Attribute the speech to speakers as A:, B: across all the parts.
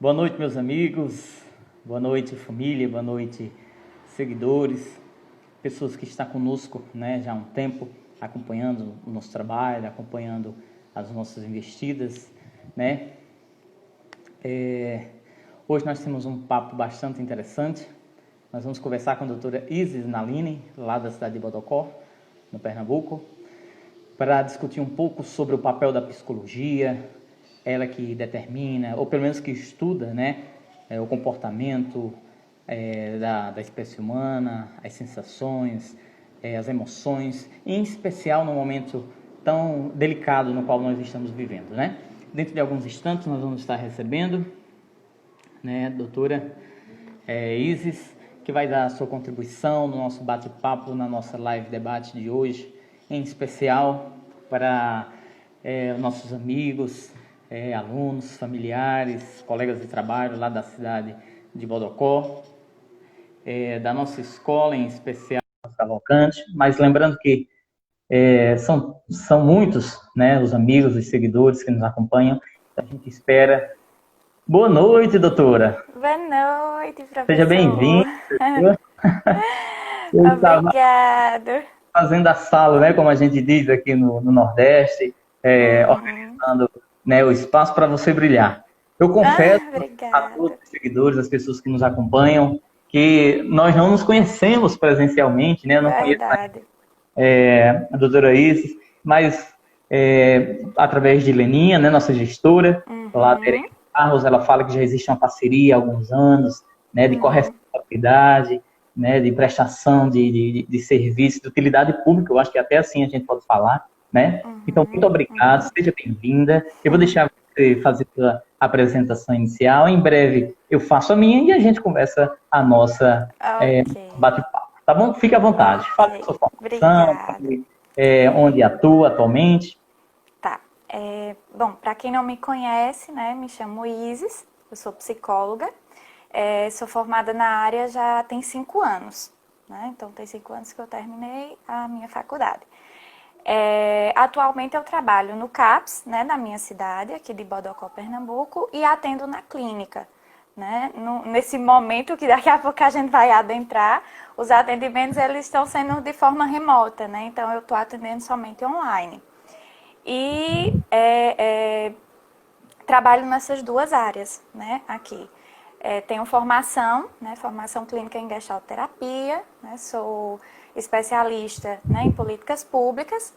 A: Boa noite, meus amigos. Boa noite, família. Boa noite, seguidores. Pessoas que estão conosco, né, já há um tempo, acompanhando o nosso trabalho, acompanhando as nossas investidas, né? Hoje nós temos um papo bastante interessante. Nós vamos conversar com a doutora Isis Naline, lá da cidade de Bodocó, no Pernambuco, para discutir um pouco sobre o papel da psicologia, ela que determina, ou pelo menos que estuda, né, o comportamento da espécie humana, as sensações, as emoções, em especial no momento tão delicado no qual nós estamos vivendo, né? Dentro de alguns instantes nós vamos estar recebendo, né, a doutora Isis, que vai dar a sua contribuição no nosso bate-papo, na nossa live debate de hoje, em especial para nossos amigos, alunos, familiares, colegas de trabalho lá da cidade de Bodocó, da nossa escola em especial, Cavalcante, mas lembrando que são muitos, né, os amigos, os seguidores que nos acompanham, a gente espera. Boa noite, doutora.
B: Boa noite,
A: Seja
B: professor.
A: bem-vinda. Eu estava
B: Obrigado.
A: fazendo a sala, né, como a gente diz aqui no Nordeste, organizando, né, o espaço para você brilhar. Eu confesso a todos
B: Obrigada.
A: os seguidores, as pessoas que nos acompanham, que nós não nos conhecemos presencialmente, né? Eu não conheço
B: Verdade.
A: a doutora Isis, mas através de Leninha, né, nossa gestora, lá da
B: Uhum,
A: Erendel Carlos, ela fala que já existe uma parceria há alguns anos, né, de
B: uhum,
A: corresponsabilidade, né, de prestação de serviço, de utilidade pública, eu acho que até assim a gente pode falar, né? Então, muito
B: uhum,
A: obrigado,
B: uhum.
A: seja bem-vinda. Eu vou deixar você fazer a apresentação inicial, em breve eu faço a minha e a gente conversa a nossa
B: Ok,
A: bate-papo, tá bom? Fique à vontade, fale da sua
B: perfeito.
A: formação,
B: Obrigada.
A: fale onde atua atualmente.
B: Tá. Bom, para quem não me conhece, né, me chamo Isis, eu sou psicóloga, sou formada na área já tem 5 anos, né? Então tem 5 anos que eu terminei a minha faculdade. Atualmente eu trabalho no CAPS, né, na minha cidade, aqui de Bodocó, Pernambuco, e atendo na clínica. Né? Nesse momento que daqui a pouco a gente vai adentrar, os atendimentos eles estão sendo de forma remota, né? Então eu estou atendendo somente online. E trabalho nessas duas áreas, né, aqui. Tenho formação, né, formação clínica em gestalterapia, né, sou especialista, né, em políticas públicas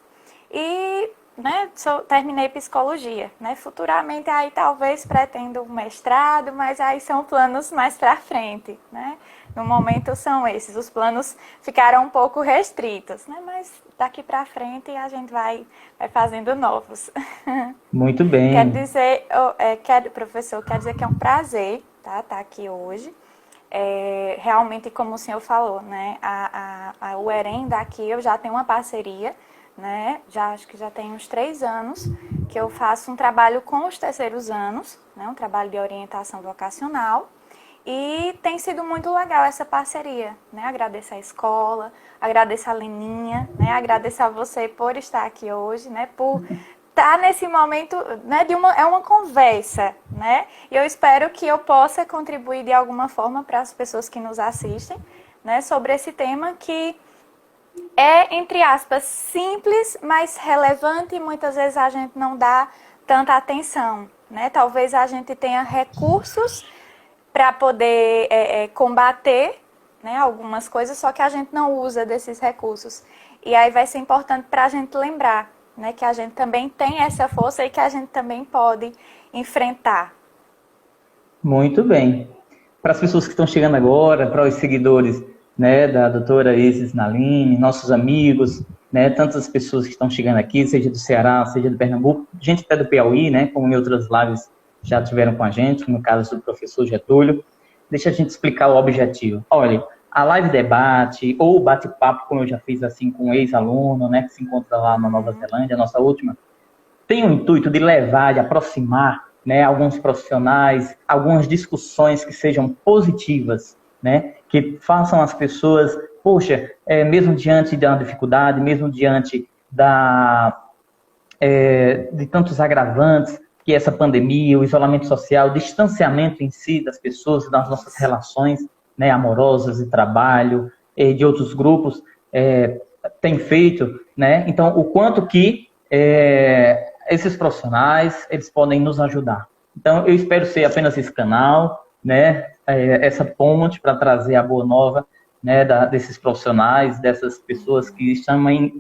B: e, né, terminei psicologia, né, futuramente aí talvez pretendo um mestrado, mas aí são planos mais para frente, né. No momento são esses, os planos ficaram um pouco restritos, né, mas daqui para frente a gente vai fazendo novos.
A: Muito
B: Quero
A: bem.
B: dizer, professor, quero dizer que é um prazer tá aqui hoje. Realmente, como o senhor falou, né, o EREM daqui eu já tenho uma parceria, né, acho que já tem uns 3 anos que eu faço um trabalho com os terceiros anos, né, um trabalho de orientação vocacional. E tem sido muito legal essa parceria, né? Agradeço a escola, agradeço a Leninha, né? Agradeço a você por estar aqui hoje, né? Por estar nesse momento, né? É uma conversa, né? E eu espero que eu possa contribuir de alguma forma para as pessoas que nos assistem, né? Sobre esse tema que é, entre aspas, simples, mas relevante e muitas vezes a gente não dá tanta atenção, né? Talvez a gente tenha recursos para poder combater, né, algumas coisas, só que a gente não usa desses recursos. E aí vai ser importante para a gente lembrar, né, que a gente também tem essa força e que a gente também pode enfrentar.
A: Muito bem. Para as pessoas que estão chegando agora, para os seguidores, né, da doutora Isis Naline, nossos amigos, né, tantas pessoas que estão chegando aqui, seja do Ceará, seja do Pernambuco, gente até do Piauí, né, como em outras lives já tiveram com a gente, no caso do professor Getúlio. Deixa a gente explicar o objetivo. Olha, a live debate ou o bate-papo, como eu já fiz assim com um ex-aluno, né, que se encontra lá na Nova Zelândia, a nossa última, tem o intuito de levar, de aproximar, né, alguns profissionais, algumas discussões que sejam positivas, né, que façam as pessoas, poxa, mesmo diante da dificuldade, mesmo diante de tantos agravantes, que essa pandemia, o isolamento social, o distanciamento em si das pessoas, das nossas relações, né, amorosas e trabalho, de outros grupos, tem feito, né? Então, o quanto que esses profissionais, eles podem nos ajudar. Então, eu espero ser apenas esse canal, né, essa ponte para trazer a boa nova, né, desses profissionais, dessas pessoas que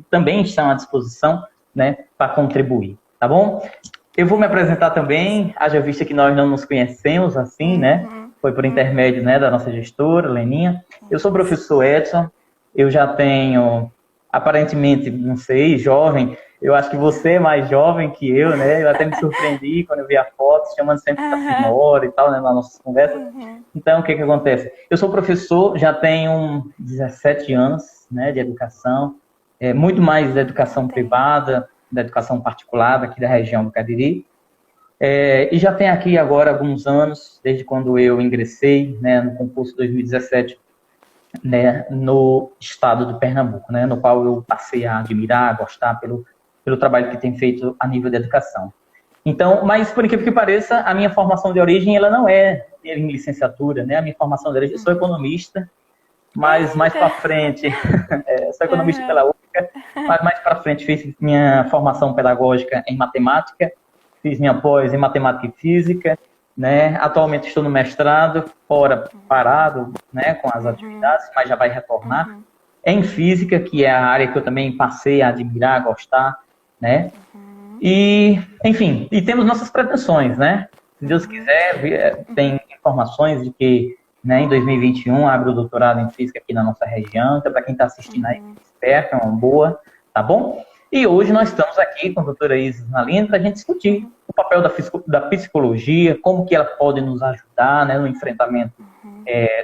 A: também estão à disposição, né, para contribuir, tá bom? Eu vou me apresentar também, haja vista que nós não nos conhecemos assim, né? Foi por intermédio, né, da nossa gestora, Leninha. Eu sou o professor Edson, eu já tenho, aparentemente, não sei, jovem, eu acho que você é mais jovem que eu, né? Eu até me surpreendi quando eu vi a foto, chamando sempre da senhora e tal, né, nas nossas conversas. Então, o que acontece? Eu sou professor, já tenho 17 anos, né, de educação, muito mais da educação privada, da educação particular daqui da região do Cariri. E já tem aqui agora alguns anos, desde quando eu ingressei, né, no concurso 2017, né, no estado do Pernambuco, né, no qual eu passei a admirar, a gostar pelo trabalho que tem feito a nível da educação. Então, mas por incrível que pareça, a minha formação de origem, ela não é em licenciatura, né, a minha formação de origem, eu sou economista, mas mais para frente, sou economista pela UFCA, mas mais para frente fiz minha formação pedagógica em matemática, fiz minha pós em matemática e física, né? Atualmente estou no mestrado, fora parado, né, com as atividades, mas já vai retornar. Em física, que é a área que eu também passei a admirar, a gostar, né? E, enfim, e temos nossas pretensões, né? Se Deus quiser, tem informações de que, né, em 2021 abre o doutorado em física aqui na nossa região, então para quem está assistindo aí, esperto, é uma boa, tá bom? E hoje nós estamos aqui com a doutora Isis Nalini para a gente discutir o papel da psicologia, como que ela pode nos ajudar, né, no enfrentamento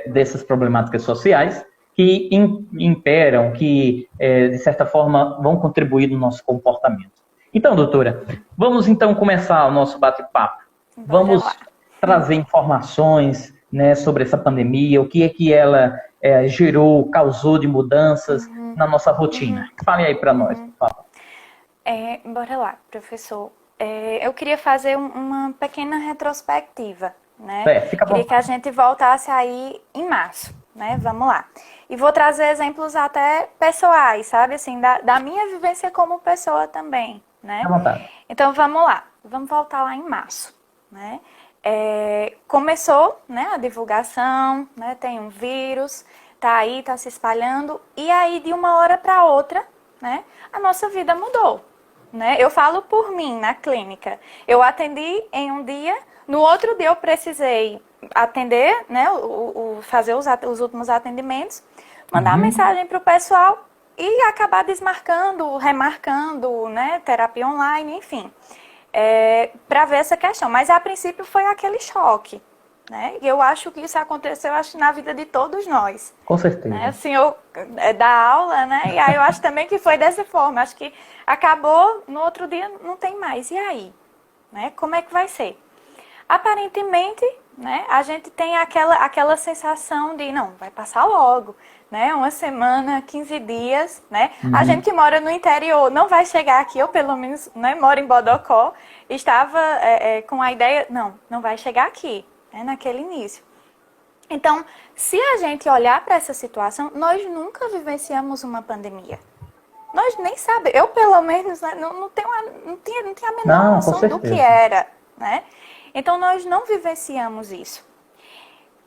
A: dessas problemáticas sociais que imperam, que, de certa forma, vão contribuir no nosso comportamento. Então, doutora, vamos então começar o nosso bate-papo. Vamos trazer informações, né, sobre essa pandemia, o que é que ela gerou, causou de mudanças na nossa rotina. Fale aí para nós, por favor.
B: Bora lá, professor. Eu queria fazer uma pequena retrospectiva, né?
A: Fica bom.
B: Queria que a gente voltasse aí em março, né? Vamos lá. E vou trazer exemplos até pessoais, sabe? Assim, da minha vivência como pessoa também, né?
A: Fica à vontade.
B: Então, vamos lá. Vamos voltar lá em março, né? Começou, né, a divulgação, né? Tem um vírus, tá aí, tá se espalhando. E aí, de uma hora para outra, né? A nossa vida mudou. Né? Eu falo por mim na clínica. Eu atendi em um dia, no outro dia eu precisei atender, né, fazer os últimos atendimentos, mandar mensagem para o pessoal e acabar desmarcando, remarcando, né, terapia online, enfim, para ver essa questão. Mas a princípio foi aquele choque. Né? E eu acho que isso aconteceu, na vida de todos nós.
A: Com certeza.
B: Né? Assim, eu da aula, né? E aí eu acho também que foi dessa forma. Acho que acabou, no outro dia não tem mais. E aí? Né? Como é que vai ser? Aparentemente, né, a gente tem aquela sensação de, não, vai passar logo, né? Uma semana, 15 dias, né? A gente que mora no interior não vai chegar aqui, eu pelo menos, né, moro em Bodocó, estava com a ideia, não vai chegar aqui. Naquele início. Então, se a gente olhar para essa situação, nós nunca vivenciamos uma pandemia. Nós nem sabemos, eu pelo menos não tinha a menor noção do que era. Né? Então, nós não vivenciamos isso.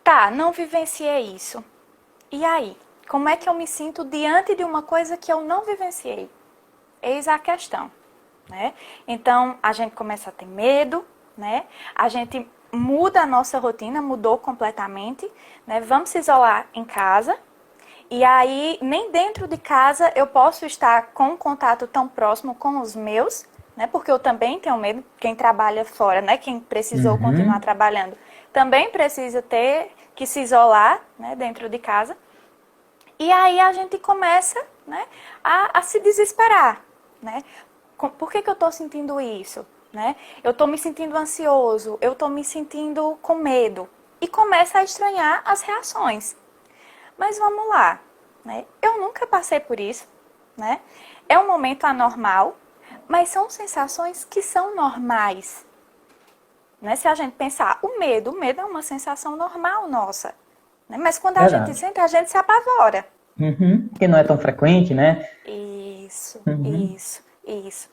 B: Tá, não vivenciei isso. E aí? Como é que eu me sinto diante de uma coisa que eu não vivenciei? Eis a questão. Né? Então, a gente começa a ter medo, né? A gente muda a nossa rotina, mudou completamente, né? Vamos se isolar em casa e aí nem dentro de casa eu posso estar com um contato tão próximo com os meus, né? Porque eu também tenho medo, quem trabalha fora, né? Quem precisou continuar trabalhando, também precisa ter que se isolar, né? Dentro de casa. E aí a gente começa, né? a se desesperar, né? Por que eu estou sentindo isso? Né? Eu estou me sentindo ansioso, eu estou me sentindo com medo. E começa a estranhar as reações. Mas vamos lá. Né? Eu nunca passei por isso. Né? É um momento anormal, mas são sensações que são normais. né? Se a gente pensar, o medo é uma sensação normal nossa, né? Mas quando a
A: Verdade.
B: gente sente, a gente se apavora.
A: Uhum. Porque não é tão frequente, né?
B: Isso,
A: Uhum.
B: isso, isso.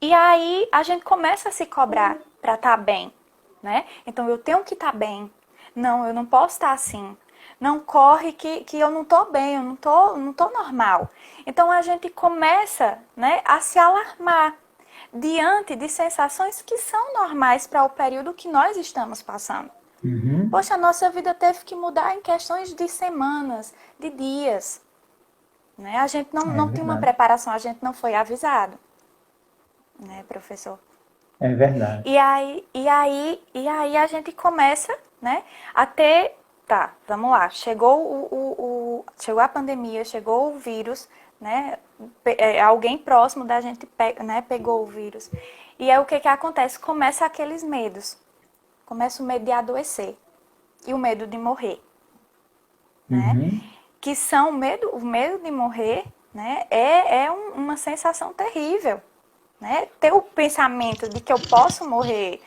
B: E aí a gente começa a se cobrar para estar bem, né? Então eu tenho que estar bem. Não, eu não posso estar assim. Não corre que eu não estou bem, eu não tô normal. Então a gente começa, né, a se alarmar diante de sensações que são normais para o período que nós estamos passando.
A: Uhum.
B: Poxa, a nossa vida teve que mudar em questões de semanas, de dias, né? A gente
A: É
B: não tinha uma
A: verdade.
B: preparação, a gente não foi avisado, né, professor?
A: É verdade.
B: E aí a gente começa, né, a ter, tá, vamos lá, chegou chegou a pandemia, chegou o vírus, né, alguém próximo da gente, né, pegou o vírus. E aí o que que acontece? Começa aqueles medos. Começa o medo de adoecer e o medo de morrer, né?
A: Uhum.
B: Que são o medo de morrer, né, uma sensação terrível, né? Ter o pensamento de que eu posso morrer,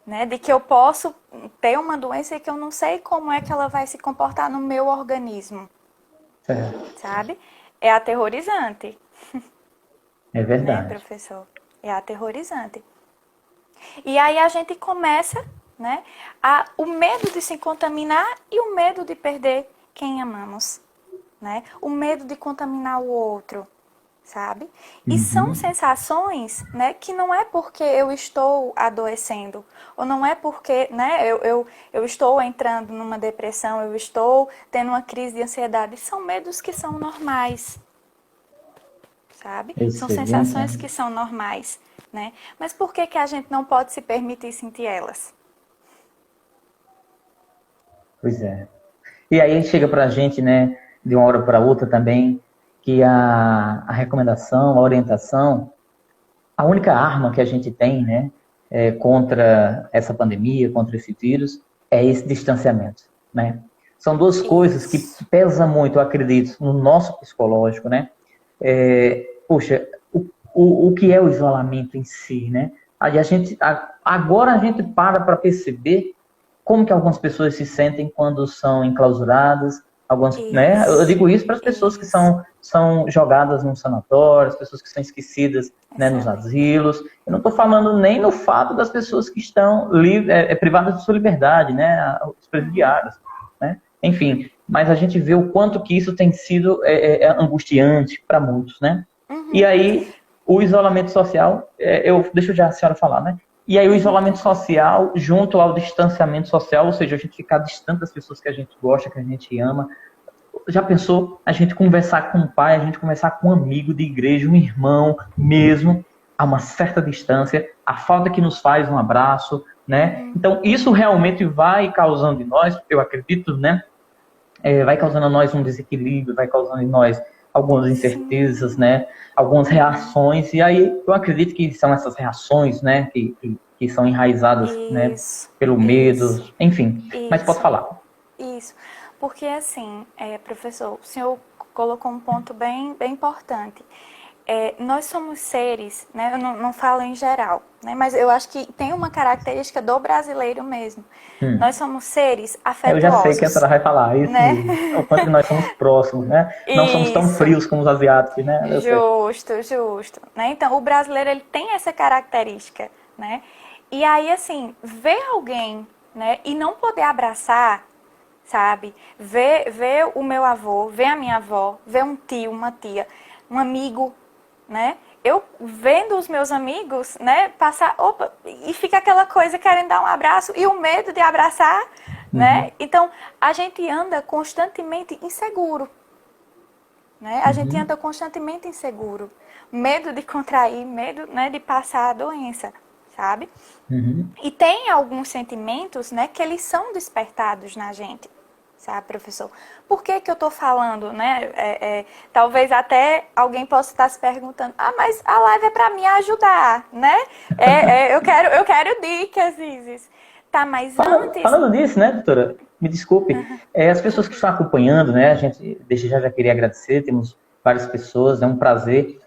B: né, de que eu posso ter uma doença e que eu não sei como é que ela vai se comportar no meu organismo,
A: Certo.
B: sabe? É aterrorizante,
A: É
B: né,
A: verdade.
B: professor? É aterrorizante. E aí a gente começa, né, o medo de se contaminar e o medo de perder quem amamos, né? O medo de contaminar o outro, sabe? E são
A: Uhum.
B: sensações, né, que não é porque eu estou adoecendo, ou não é porque, né, eu estou entrando numa depressão, eu estou tendo uma crise de ansiedade. São medos que são normais, sabe?
A: Eu
B: São
A: sei, eu
B: sensações
A: entendo.
B: que são normais, né? Mas por que que a gente não pode se permitir sentir elas?
A: Pois é. E aí chega pra gente, né, de uma hora para outra também, que a recomendação, a orientação, a única arma que a gente tem, né, contra essa pandemia, contra esse vírus, é esse distanciamento, né? São duas coisas que
B: Isso.
A: pesam muito, eu acredito, no nosso psicológico, né? Poxa, o que é o isolamento em si, né? Agora a gente para perceber como que algumas pessoas se sentem quando são enclausuradas, algumas, né? Eu
B: Isso.
A: digo isso para as pessoas que
B: Isso.
A: são jogadas num sanatório, as pessoas que são esquecidas, né, nos
B: Excelente.
A: asilos. Eu não estou falando nem no fato das pessoas que estão privadas de sua liberdade, né, os
B: Uhum.
A: presidiários, né? Enfim, mas a gente vê o quanto que isso tem sido angustiante para muitos, né? E
B: Uhum.
A: aí o isolamento social, deixa já a senhora falar, né? E aí o
B: Uhum.
A: isolamento social junto ao distanciamento social, ou seja, a gente ficar distante das pessoas que a gente gosta, que a gente ama. Já pensou a gente conversar com um pai, a gente conversar com um amigo de igreja, um irmão mesmo, a uma certa distância, a falta que nos faz um abraço, né?
B: Uhum.
A: Então isso realmente vai causando em nós, eu acredito, né? Vai causando em nós um desequilíbrio, vai causando em nós algumas incertezas,
B: Sim.
A: né? Algumas
B: Uhum.
A: reações, e aí eu acredito que são essas reações, né? Que são enraizadas, né?
B: Isso.
A: Pelo
B: Isso.
A: medo, enfim. Mas pode
B: Isso.
A: falar.
B: Isso. Porque assim, professor, o senhor colocou um ponto bem importante. Nós somos seres, né? Eu não falo em geral, né? Mas eu acho que tem uma característica do brasileiro mesmo. Nós
A: Hum.
B: somos seres
A: Eu já sei que a
B: afetuosos,
A: senhora vai falar, é isso
B: né?
A: mesmo. O quanto que nós somos próximos, né? Não somos tão
B: Isso.
A: frios como os asiáticos, né? Eu sei.
B: Justo, justo, né? Então, o brasileiro ele tem essa característica, né? E aí assim, ver alguém, né, e não poder abraçar, sabe? Ver o meu avô, ver a minha avó, ver um tio, uma tia, um amigo, né? Eu vendo os meus amigos, né, passar, opa, e fica aquela coisa querendo dar um abraço e o medo de abraçar, né?
A: Uhum,
B: Então, a gente anda constantemente inseguro, né? A gente
A: uhum,
B: anda constantemente inseguro, medo de contrair, medo, né, de passar a doença, sabe?
A: uhum.
B: E tem alguns sentimentos, né, que eles são despertados na gente, sabe, professor? Por que que eu tô falando, né? Talvez até alguém possa estar se perguntando, mas a live é para me ajudar, né? Eu quero dicas, Isis. Tá, mas antes...
A: Falando nisso, né, doutora? Me desculpe. As pessoas que estão acompanhando, né? A gente, desde já queria agradecer, temos várias pessoas, é um prazer.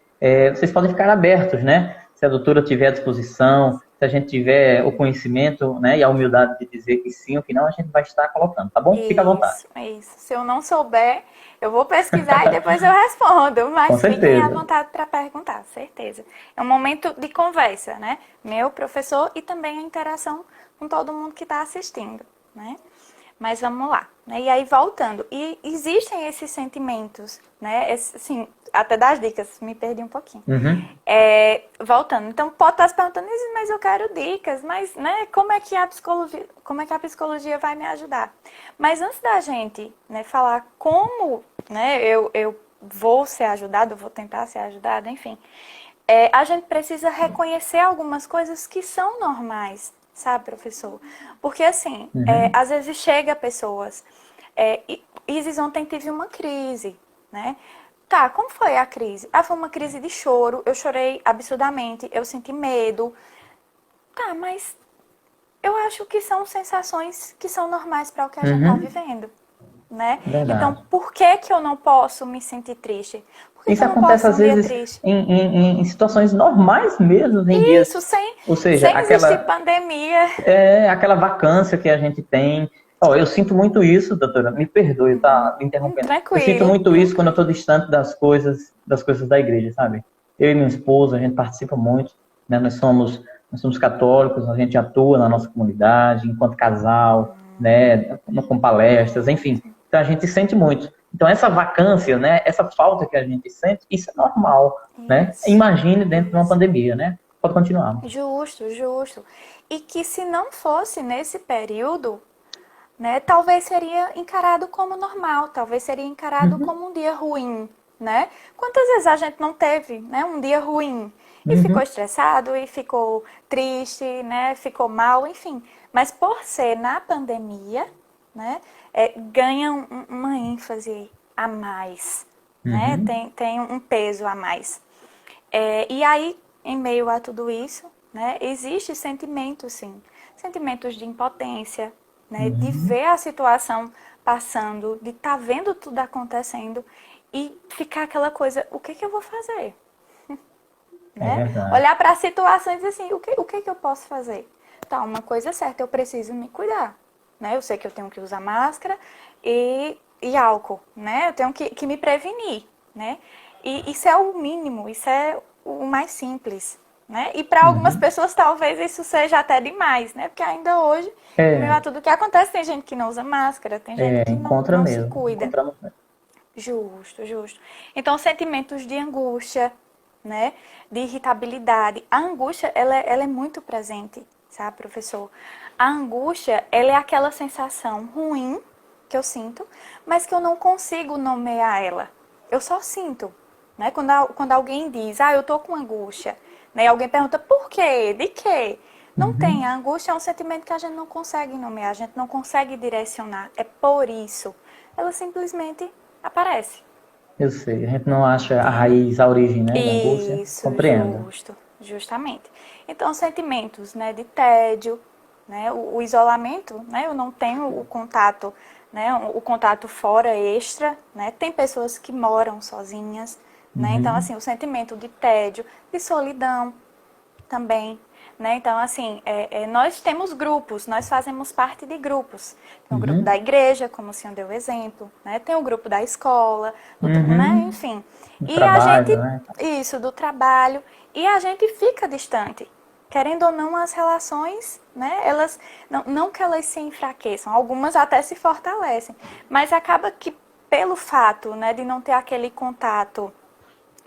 A: Vocês podem ficar abertos, né? Se a doutora tiver à disposição, se Se a gente tiver o conhecimento, né, e a humildade de dizer que sim ou que não, a gente vai estar colocando, tá bom? Fica à vontade.
B: Isso. Se eu não souber, eu vou pesquisar e depois eu respondo,
A: Com
B: mas fiquem à
A: certeza.
B: vontade para perguntar, certeza. É um momento de conversa, né? Meu professor e também a interação com todo mundo que está assistindo, né? Mas vamos lá, né? E aí voltando, e existem esses sentimentos, né? Assim, até das dicas, me perdi um pouquinho.
A: Uhum.
B: Voltando, então pode estar se perguntando, mas eu quero dicas, mas né, como é que a psicologia vai me ajudar? Mas antes da gente, né, falar como, né, eu vou ser ajudado, vou tentar ser ajudada, enfim, a gente precisa reconhecer algumas coisas que são normais, sabe, professor? Porque assim,
A: Uhum.
B: às vezes chega pessoas, Isis ontem tive uma crise, né? Tá, como foi a crise? Ah, foi uma crise de choro, eu chorei absurdamente, eu senti medo. Tá, mas eu acho que são sensações que são normais para o que a gente está
A: Uhum.
B: vivendo, né? Então,
A: Verdade.
B: por que que eu não posso me sentir triste? Por que que
A: Isso
B: eu não
A: acontece
B: posso ter
A: às
B: um dia
A: vezes
B: triste?
A: em situações normais mesmo, em
B: Isso,
A: dias,
B: sem,
A: ou seja,
B: sem existir pandemia.
A: aquela vacância que a gente tem. Ó, eu sinto muito isso, doutora, me perdoe, tá me interrompendo. Eu sinto
B: Tranquilo.
A: muito isso quando eu estou distante das coisas da igreja, sabe? Eu e minha esposa, a gente participa muito, né? Nós somos católicos, a gente atua na nossa comunidade, enquanto casal, né? Com palestras, enfim. Então a gente sente muito. Então essa vacância, né? Essa falta que a gente sente, isso é normal, né?
B: Isso,
A: Imagine dentro de uma
B: isso.
A: pandemia, né? Pode continuar.
B: Justo, justo. E que se não fosse nesse período, né, talvez seria encarado como normal, talvez seria encarado
A: Uhum,
B: como um dia ruim, né? Quantas vezes a gente não teve, né, um dia ruim e ficou
A: uhum,
B: estressado e ficou triste, né, ficou mal, enfim. Mas por ser na pandemia, né, ganha uma ênfase a mais, né?
A: uhum,
B: Tem um peso a mais. E aí, em meio a tudo isso, né, existe sentimento, sim. Sentimentos de impotência, né, de
A: uhum.
B: ver a situação passando, de estar vendo tudo acontecendo e ficar aquela coisa, o que que eu vou fazer?
A: É
B: Né?
A: verdade.
B: Olhar para a situação e dizer assim, o que que eu posso fazer? Tá, uma coisa é certa, eu preciso me cuidar. Né? Eu sei que eu tenho que usar máscara e álcool, né? Eu tenho que me prevenir, né? E isso é o mínimo, isso é o mais simples, né? E para algumas
A: Uhum.
B: pessoas talvez isso seja até demais, né? Porque ainda hoje, em meio a
A: É,
B: tudo que acontece, tem gente que não usa máscara, tem gente que
A: encontra
B: não se
A: mesmo.
B: cuida.
A: Encontramos mesmo.
B: Justo, justo. Então, sentimentos de angústia, né? De irritabilidade. A angústia, ela é muito presente, sabe, professor? A angústia, ela é aquela sensação ruim que eu sinto, mas que eu não consigo nomear ela. Eu só sinto, né? Quando alguém diz, eu tô com angústia, né? E alguém pergunta, por quê? De quê? Não tem.
A: Uhum.
B: A angústia é um sentimento que a gente não consegue nomear, a gente não consegue direcionar. É por isso. Ela simplesmente aparece,
A: Eu sei. A gente não acha a
B: entende?
A: raiz, a origem, né, da angústia.
B: Isso,
A: Compreendo.
B: justamente. Então, sentimentos, né, de tédio, né, o isolamento, né, eu não tenho o contato, né, o contato fora extra, né, tem pessoas que moram sozinhas, né, então,
A: Uhum.
B: assim, o sentimento de tédio, de solidão, também. Né? Então, assim, nós temos grupos, nós fazemos parte de grupos. Tem o grupo da
A: Uhum.
B: igreja, como o senhor deu exemplo, né? Tem o grupo da escola, né?
A: Uhum.
B: Enfim.
A: No
B: E a
A: trabalho,
B: gente,
A: né?
B: isso, do trabalho, e a gente fica distante. Querendo ou não, as relações, né? Elas, não que elas se enfraqueçam, algumas até se fortalecem, mas acaba que pelo fato, né, de não ter aquele contato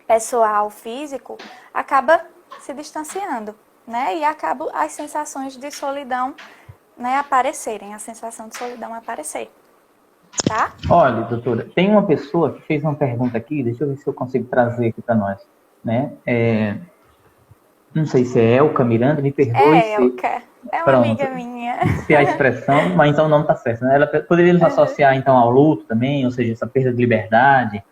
B: pessoal, físico, acaba se distanciando, né? E acaba as sensações de solidão, né, aparecerem, a sensação de solidão aparecer, tá?
A: Olha, doutora, tem uma pessoa que fez uma pergunta aqui, deixa eu ver se eu consigo trazer aqui para nós, né? Não sei se é Elka Miranda, me perdoe se,
B: Elka, é uma
A: pronto,
B: amiga minha.
A: se a expressão, mas então o nome está certo, né? Ela poderia nos associar então ao luto também, ou seja, essa perda de liberdade,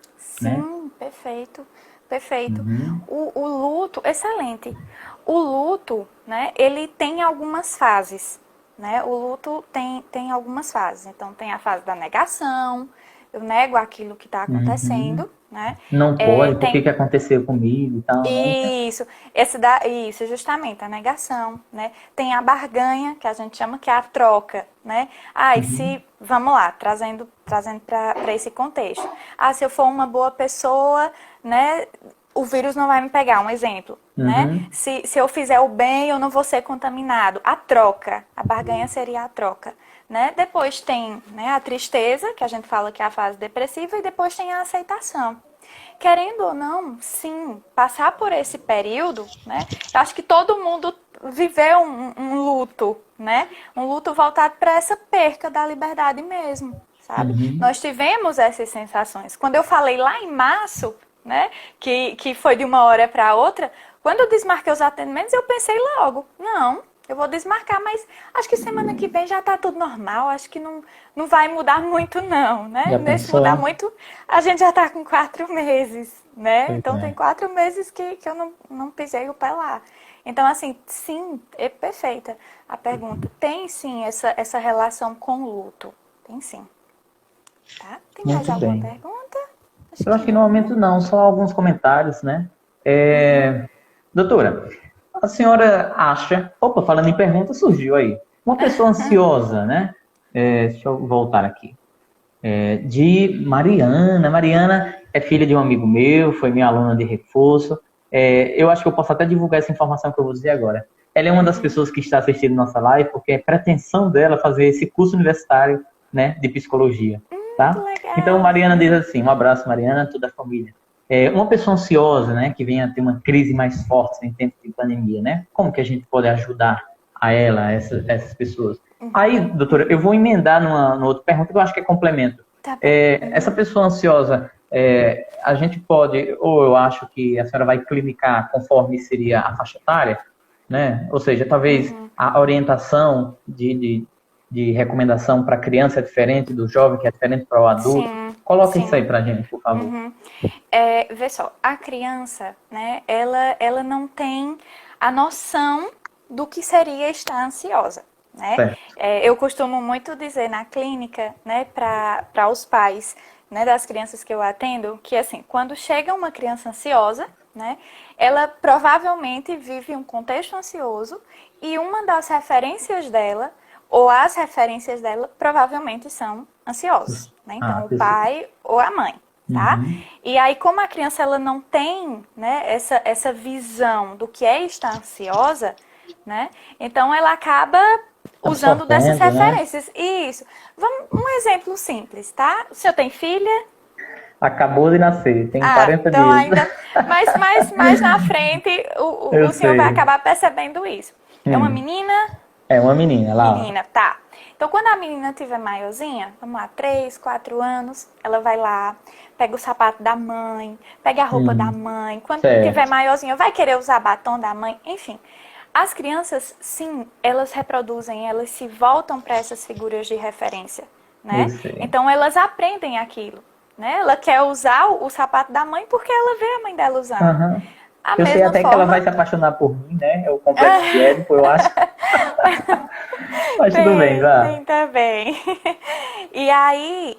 A: né?
B: Sim, perfeito, perfeito.
A: Uhum.
B: O luto, excelente. O luto, né, ele tem algumas fases, né? O luto tem algumas fases. Então, tem a fase da negação, eu nego aquilo que está acontecendo, né?
A: Não pode, por que aconteceu comigo e tal, né?
B: Isso, isso, justamente, a negação, né? Tem a barganha, que a gente chama que é a troca, né? E se, vamos lá, trazendo para esse contexto. Se eu for uma boa pessoa, né, o vírus não vai me pegar, um exemplo, né? Se eu fizer o bem, eu não vou ser contaminado. A troca, a barganha seria a troca, né? Depois tem, né, a tristeza, que a gente fala que é a fase depressiva, e depois tem a aceitação. Querendo ou não, sim, passar por esse período, né? Eu acho que todo mundo viveu um luto, né? Um luto voltado para essa perca da liberdade mesmo, sabe? Nós tivemos essas sensações. Quando eu falei lá em março, né, que foi de uma hora para outra, quando eu desmarquei os atendimentos, eu pensei logo, não, eu vou desmarcar, mas acho que semana que vem já tá tudo normal, acho que não vai mudar muito não, né? Nesse mudar muito, a gente já tá com 4 meses, né? Então tem 4 meses que eu não pisei o pé lá. Então, assim, sim, é perfeita a pergunta. Tem sim essa relação com o luto, tem sim. Tá? Tem mais alguma pergunta?
A: Eu acho que no momento não, só alguns comentários, né? Doutora, a senhora acha... Opa, falando em pergunta, surgiu aí. Uma pessoa ansiosa, né? Deixa eu voltar aqui. De Mariana. Mariana é filha de um amigo meu, foi minha aluna de reforço. Eu acho que eu posso até divulgar essa informação que eu vou dizer agora. Ela é uma das pessoas que está assistindo nossa live, porque é pretensão dela fazer esse curso universitário, né, de psicologia. Tá? Então, Mariana diz assim, um abraço, Mariana, toda a família. Uma pessoa ansiosa, né, que venha a ter uma crise mais forte em tempo de pandemia, né? Como que a gente pode ajudar a ela, essas pessoas? Aí, doutora, eu vou emendar numa outra pergunta que eu acho que é complemento.
B: Tá.
A: Essa pessoa ansiosa, a gente pode, ou eu acho que a senhora vai clinicar conforme seria a faixa etária, né? Ou seja, talvez a orientação de recomendação para a criança é diferente do jovem, que é diferente para o adulto. Coloca isso aí para a gente, por favor.
B: Vê só, a criança, né, ela não tem a noção do que seria estar ansiosa, né? Eu costumo muito dizer na clínica, né, para os pais, né, das crianças que eu atendo, que assim, quando chega uma criança ansiosa, né, ela provavelmente vive um contexto ansioso e uma das referências dela ou as referências dela provavelmente são ansiosos, né? Então, o pai ou a mãe, tá? E aí, como a criança ela não tem, né, essa visão do que é estar ansiosa, né? Então, ela acaba usando dessas referências. Né? Isso. Um exemplo simples, tá? O senhor tem filha?
A: Acabou de nascer, tem 40
B: então
A: dias.
B: Ainda, mas mais na frente, o senhor vai acabar percebendo isso. É uma menina...
A: É uma menina, lá.
B: Menina, tá. Então, quando a menina tiver maiorzinha, vamos lá, 3, 4 anos, ela vai lá, pega o sapato da mãe, pega a roupa da mãe. Quando tiver maiorzinha, vai querer usar batom da mãe, enfim. As crianças, sim, elas reproduzem, elas se voltam para essas figuras de referência, né? Então, elas aprendem aquilo, né? Ela quer usar o sapato da mãe porque ela vê a mãe dela usando.
A: Eu sei até que ela vai se apaixonar por mim, né? É o complexo de Édipo, eu acho. Mas tudo bem, vá.
B: Sim, tá bem. E aí,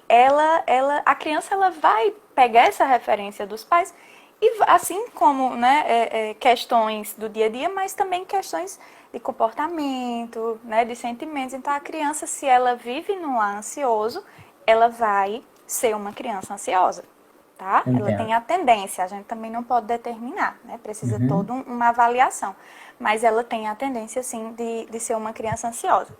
B: a criança ela vai pegar essa referência dos pais, e assim como, né, questões do dia a dia, mas também questões de comportamento, né, de sentimentos. Então, a criança, se ela vive num lar ansioso, ela vai ser uma criança ansiosa. Tá? Ela tem a tendência, a gente também não pode determinar, né? Precisa toda uma avaliação. Mas ela tem a tendência, sim, de ser uma criança ansiosa.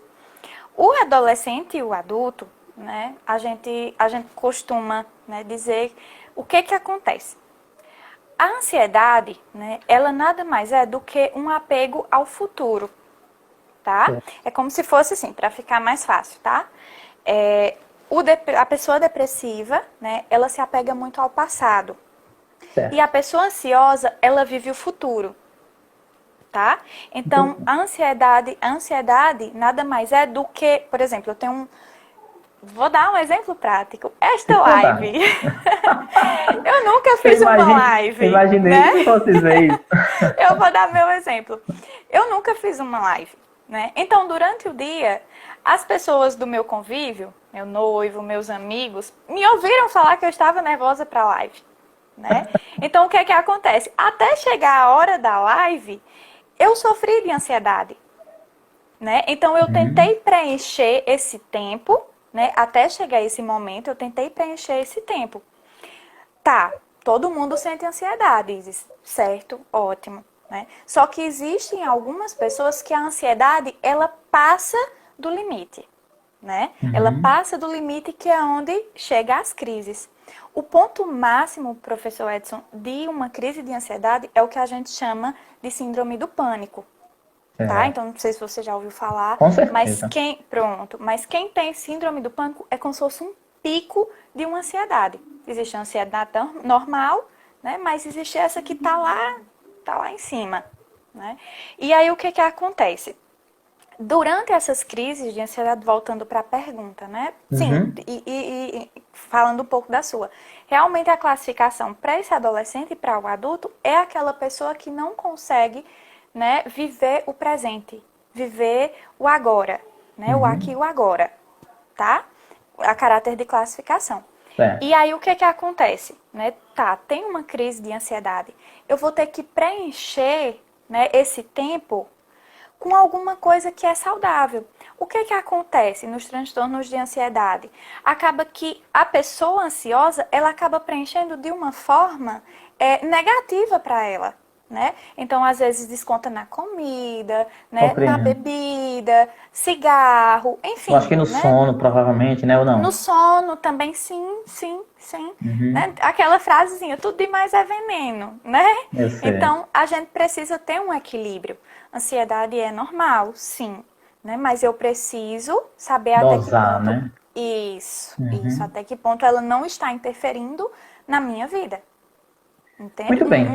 B: O adolescente e o adulto, né? A gente costuma, né, dizer o que acontece. A ansiedade, né? Ela nada mais é do que um apego ao futuro, tá? É como se fosse assim, para ficar mais fácil, tá? A pessoa depressiva, né, ela se apega muito ao passado. E a pessoa ansiosa, ela vive o futuro. Tá? Então, a ansiedade nada mais é do que, por exemplo, vou dar um exemplo prático. Esta live. Eu nunca fiz uma live.
A: Imaginei, né? Que fosse ver isso.
B: Eu vou dar meu exemplo. Eu nunca fiz uma live. né? Então, durante o dia, as pessoas do meu convívio, meu noivo, meus amigos, me ouviram falar que eu estava nervosa para a live, né? Então, o que é que acontece? Até chegar a hora da live, eu sofri de ansiedade, né? Então, eu
A: Uhum.
B: tentei preencher esse tempo, né? Até chegar esse momento, eu tentei preencher esse tempo. Tá, todo mundo sente ansiedade, Isis, certo? Ótimo, né? Só que existem algumas pessoas que a ansiedade, ela passa do limite, né? Ela
A: Uhum.
B: passa do limite que é onde chega as crises. O ponto máximo, professor Edson, de uma crise de ansiedade é o que a gente chama de síndrome do pânico, tá?
A: É,
B: Então, não sei se você já ouviu falar,
A: com
B: mas
A: certeza.
B: quem tem síndrome do pânico é como se fosse um pico de uma ansiedade. Existe a ansiedade normal, né? Mas existe essa que tá lá em cima, né? E aí o que que acontece? Durante essas crises de ansiedade, voltando para a pergunta, né? Sim,
A: Uhum.
B: e falando um pouco da sua. Realmente a classificação para esse adolescente e para o adulto é aquela pessoa que não consegue, né, viver o presente, viver o agora, né? O aqui e
A: Uhum.
B: o agora, tá? A caráter de classificação. E
A: Certo.
B: aí o que que acontece, né? Tá, tem uma crise de ansiedade. Eu vou ter que preencher, né, esse tempo com alguma coisa que é saudável. O que que acontece nos transtornos de ansiedade? Acaba que a pessoa ansiosa, ela acaba preenchendo de uma forma negativa para ela, né? Então, às vezes, desconta na comida, né? Na
A: Compreendo.
B: bebida, cigarro,
A: Eu acho
B: enfim,
A: que no
B: né?
A: sono, provavelmente, né? Ou
B: No
A: não?
B: sono também, sim, sim, sim. Né?
A: Uhum.
B: Aquela frasezinha, tudo demais é veneno, né?
A: Eu sei.
B: Então, a gente precisa ter um equilíbrio. Ansiedade é normal, sim, né? Mas eu preciso saber até que
A: Dosar,
B: ponto
A: né?
B: isso,
A: Uhum.
B: até que ponto ela não está interferindo na minha vida. Entende?
A: Muito bem.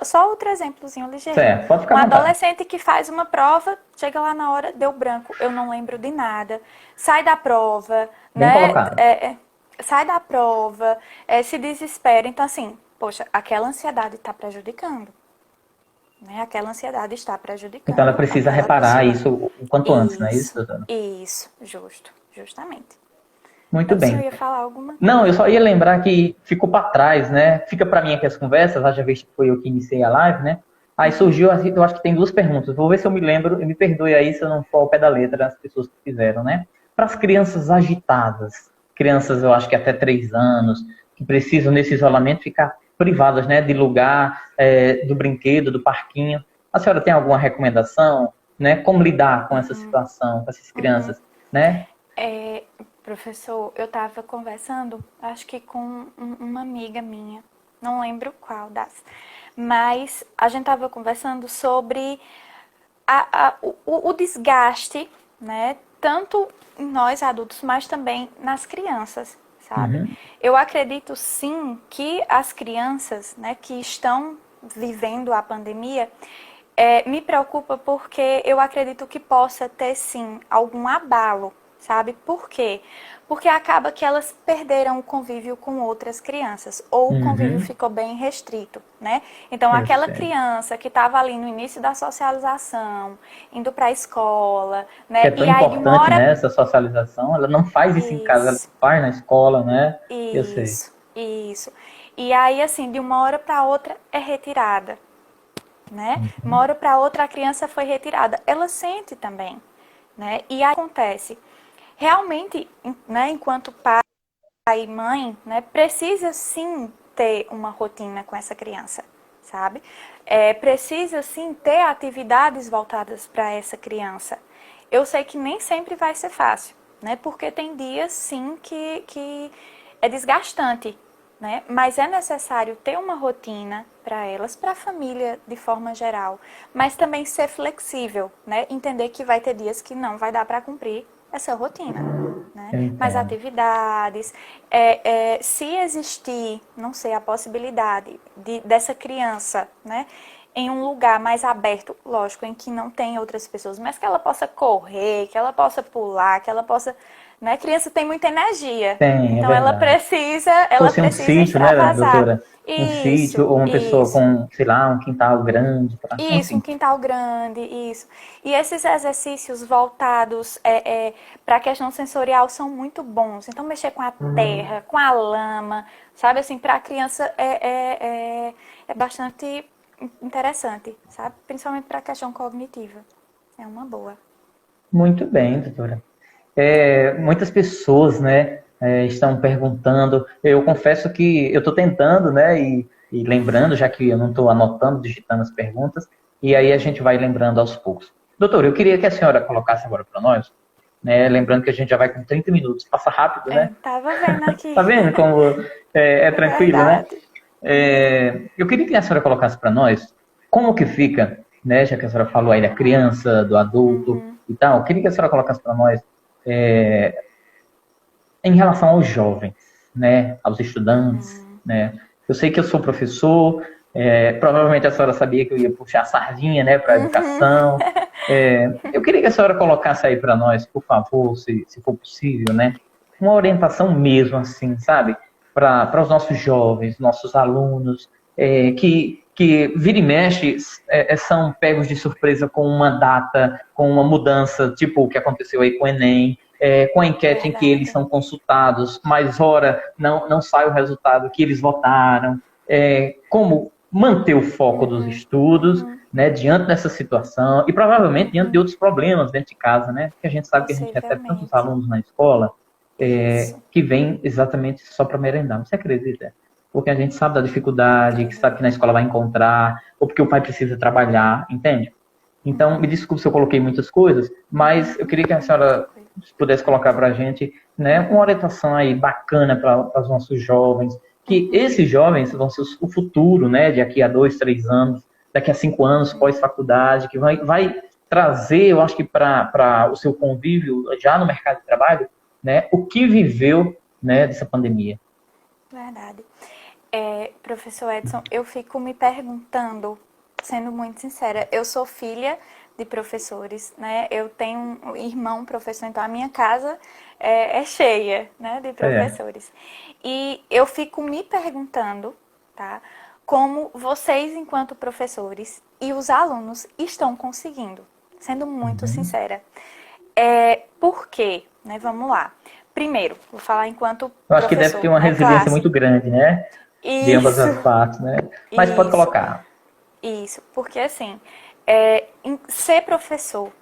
B: Só outro exemplozinho ligeiro.
A: Certo, pode
B: Um
A: ficar à vontade.
B: adolescente que faz uma prova, chega lá na hora, deu branco, eu não lembro de nada, sai da prova,
A: Bem
B: né?
A: colocado.
B: Sai da prova, se desespera. Então, assim, poxa, aquela ansiedade está prejudicando, né? Aquela ansiedade está
A: Então ela
B: prejudicando
A: precisa
B: aquela
A: reparar
B: pessoa.
A: isso o quanto antes, não é isso,
B: Isso,
A: doutora?
B: isso, justamente.
A: Muito
B: Edson,
A: bem.
B: ia falar alguma
A: Não, eu
B: coisa.
A: só ia lembrar que ficou para trás, né? Fica para mim aqui as conversas, haja vez que foi eu que iniciei a live, né? Aí
B: Uhum,
A: surgiu, eu acho que tem duas perguntas. Vou ver se eu me lembro, e me perdoe aí se eu não for ao pé da letra das pessoas que fizeram, né? Para as crianças agitadas, crianças eu acho que até 3 anos, que precisam nesse isolamento ficar privadas, né? De lugar, do brinquedo, do parquinho. A senhora tem alguma recomendação, né? Como lidar com essa situação, com essas
B: uhum.
A: crianças, né?
B: É, professor, eu estava conversando, acho que com uma amiga minha, não lembro qual das, mas a gente estava conversando sobre o desgaste, né? Tanto em nós adultos, mas também nas crianças, sabe?
A: Uhum.
B: Eu acredito sim que as crianças, né, que estão vivendo a pandemia, me preocupa porque eu acredito que possa ter sim algum abalo, sabe? Por quê? Porque acaba que elas perderam o convívio com outras crianças, ou o convívio
A: Uhum.
B: ficou bem restrito, né? Então,
A: Eu
B: aquela
A: sei.
B: criança que estava ali no início da socialização, indo para a escola,
A: Que
B: né?
A: é tão
B: E aí de uma
A: importante,
B: hora.
A: né, essa socialização, ela não faz isso em casa, ela
B: Isso,
A: faz na escola, né? Eu sei.
B: isso, isso. E aí, assim, de uma hora para outra é retirada, né? Uma
A: Uhum.
B: hora para outra a criança foi retirada. Ela sente também, né? E acontece. Realmente, né, enquanto pai e mãe, né, precisa sim ter uma rotina com essa criança, sabe? Precisa sim ter atividades voltadas para essa criança. Eu sei que nem sempre vai ser fácil, né? Porque tem dias sim que é desgastante, né? Mas é necessário ter uma rotina para elas, para a família de forma geral, mas também ser flexível, né? Entender que vai ter dias que não vai dar para cumprir essa rotina, né?
A: Eu
B: Mas
A: entendo.
B: atividades, se existir, não sei, a possibilidade dessa criança, né? em um lugar mais aberto, lógico, em que não tem outras pessoas, mas que ela possa correr, que ela possa pular, que ela possa, né? Criança tem muita energia,
A: Tem, é
B: então ela
A: verdade.
B: precisa, ela
A: Fosse um
B: precisa
A: sítio, né,
B: extravasar.
A: doutora? Um
B: Isso,
A: sítio ou uma pessoa
B: isso.
A: com, sei lá, um quintal grande,
B: Isso, um
A: enfim.
B: quintal grande, isso. E esses exercícios voltados para a questão sensorial são muito bons. Então, mexer com a terra, com a lama, sabe? Assim, para a criança é bastante interessante, sabe? Principalmente para a questão cognitiva. É uma boa.
A: Muito bem, doutora. Muitas pessoas, né, estão perguntando. Eu confesso que eu estou tentando, né, e lembrando, já que eu não estou anotando, digitando as perguntas, e aí a gente vai lembrando aos poucos. Doutor, eu queria que a senhora colocasse agora para nós, né, lembrando que a gente já vai com 30 minutos, passa rápido, né?
B: Eu tava vendo aqui.
A: Tá vendo como é
B: É
A: tranquilo, né?
B: verdade.
A: Eu queria que a senhora colocasse para nós como que fica, né, já que a senhora falou aí da criança, do adulto e tal, eu queria que a senhora colocasse para nós em relação aos jovens, né, aos estudantes, né. Eu sei que eu sou professor, provavelmente a senhora sabia que eu ia puxar a sardinha, né, para a educação. Eu queria que a senhora colocasse aí para nós, por favor, se for possível, né, uma orientação mesmo, assim, sabe, para os nossos jovens, nossos alunos, que vira e mexe são pegos de surpresa com uma data, com uma mudança, tipo o que aconteceu aí com o Enem, com a enquete em que eles
B: Verdade.
A: são consultados, mas ora não sai o resultado que eles votaram, como manter o foco dos estudos, né, diante dessa situação e provavelmente diante de outros problemas dentro de casa, né, porque a gente sabe que a gente recebe tantos
B: Possivelmente.
A: alunos na escola
B: Isso.
A: que vêm exatamente só para merendar. Você acredita? Porque a gente sabe da dificuldade, que sabe que na
B: Acredito.
A: escola vai encontrar, ou porque o pai precisa trabalhar, entende? Então, me desculpe se eu coloquei muitas coisas, mas eu queria que a senhora
B: Tranquilo.
A: pudesse colocar para a gente, né, uma orientação aí bacana para os nossos jovens, que esses jovens vão ser o futuro, né, daqui a 2, 3 anos, daqui a 5 anos, pós-faculdade, que vai trazer, eu acho que para o seu convívio já no mercado de trabalho, né, o que viveu, né, dessa pandemia.
B: Verdade. Professor Edson, eu fico me perguntando, sendo muito sincera, eu sou filha de professores, né? Eu tenho um irmão professor, então a minha casa é cheia, né, de
A: É.
B: professores. E eu fico me perguntando, tá? Como vocês, enquanto professores, e os alunos estão conseguindo, sendo muito
A: Uhum.
B: sincera. Por quê? Né? Vamos lá. Primeiro, vou falar enquanto
A: Eu acho que deve ter
B: professor,
A: uma
B: né,
A: resiliência
B: clássico.
A: muito grande, né? De ambas
B: Isso,
A: as partes, né? Mas pode
B: isso,
A: colocar.
B: isso. Porque assim, ser professor,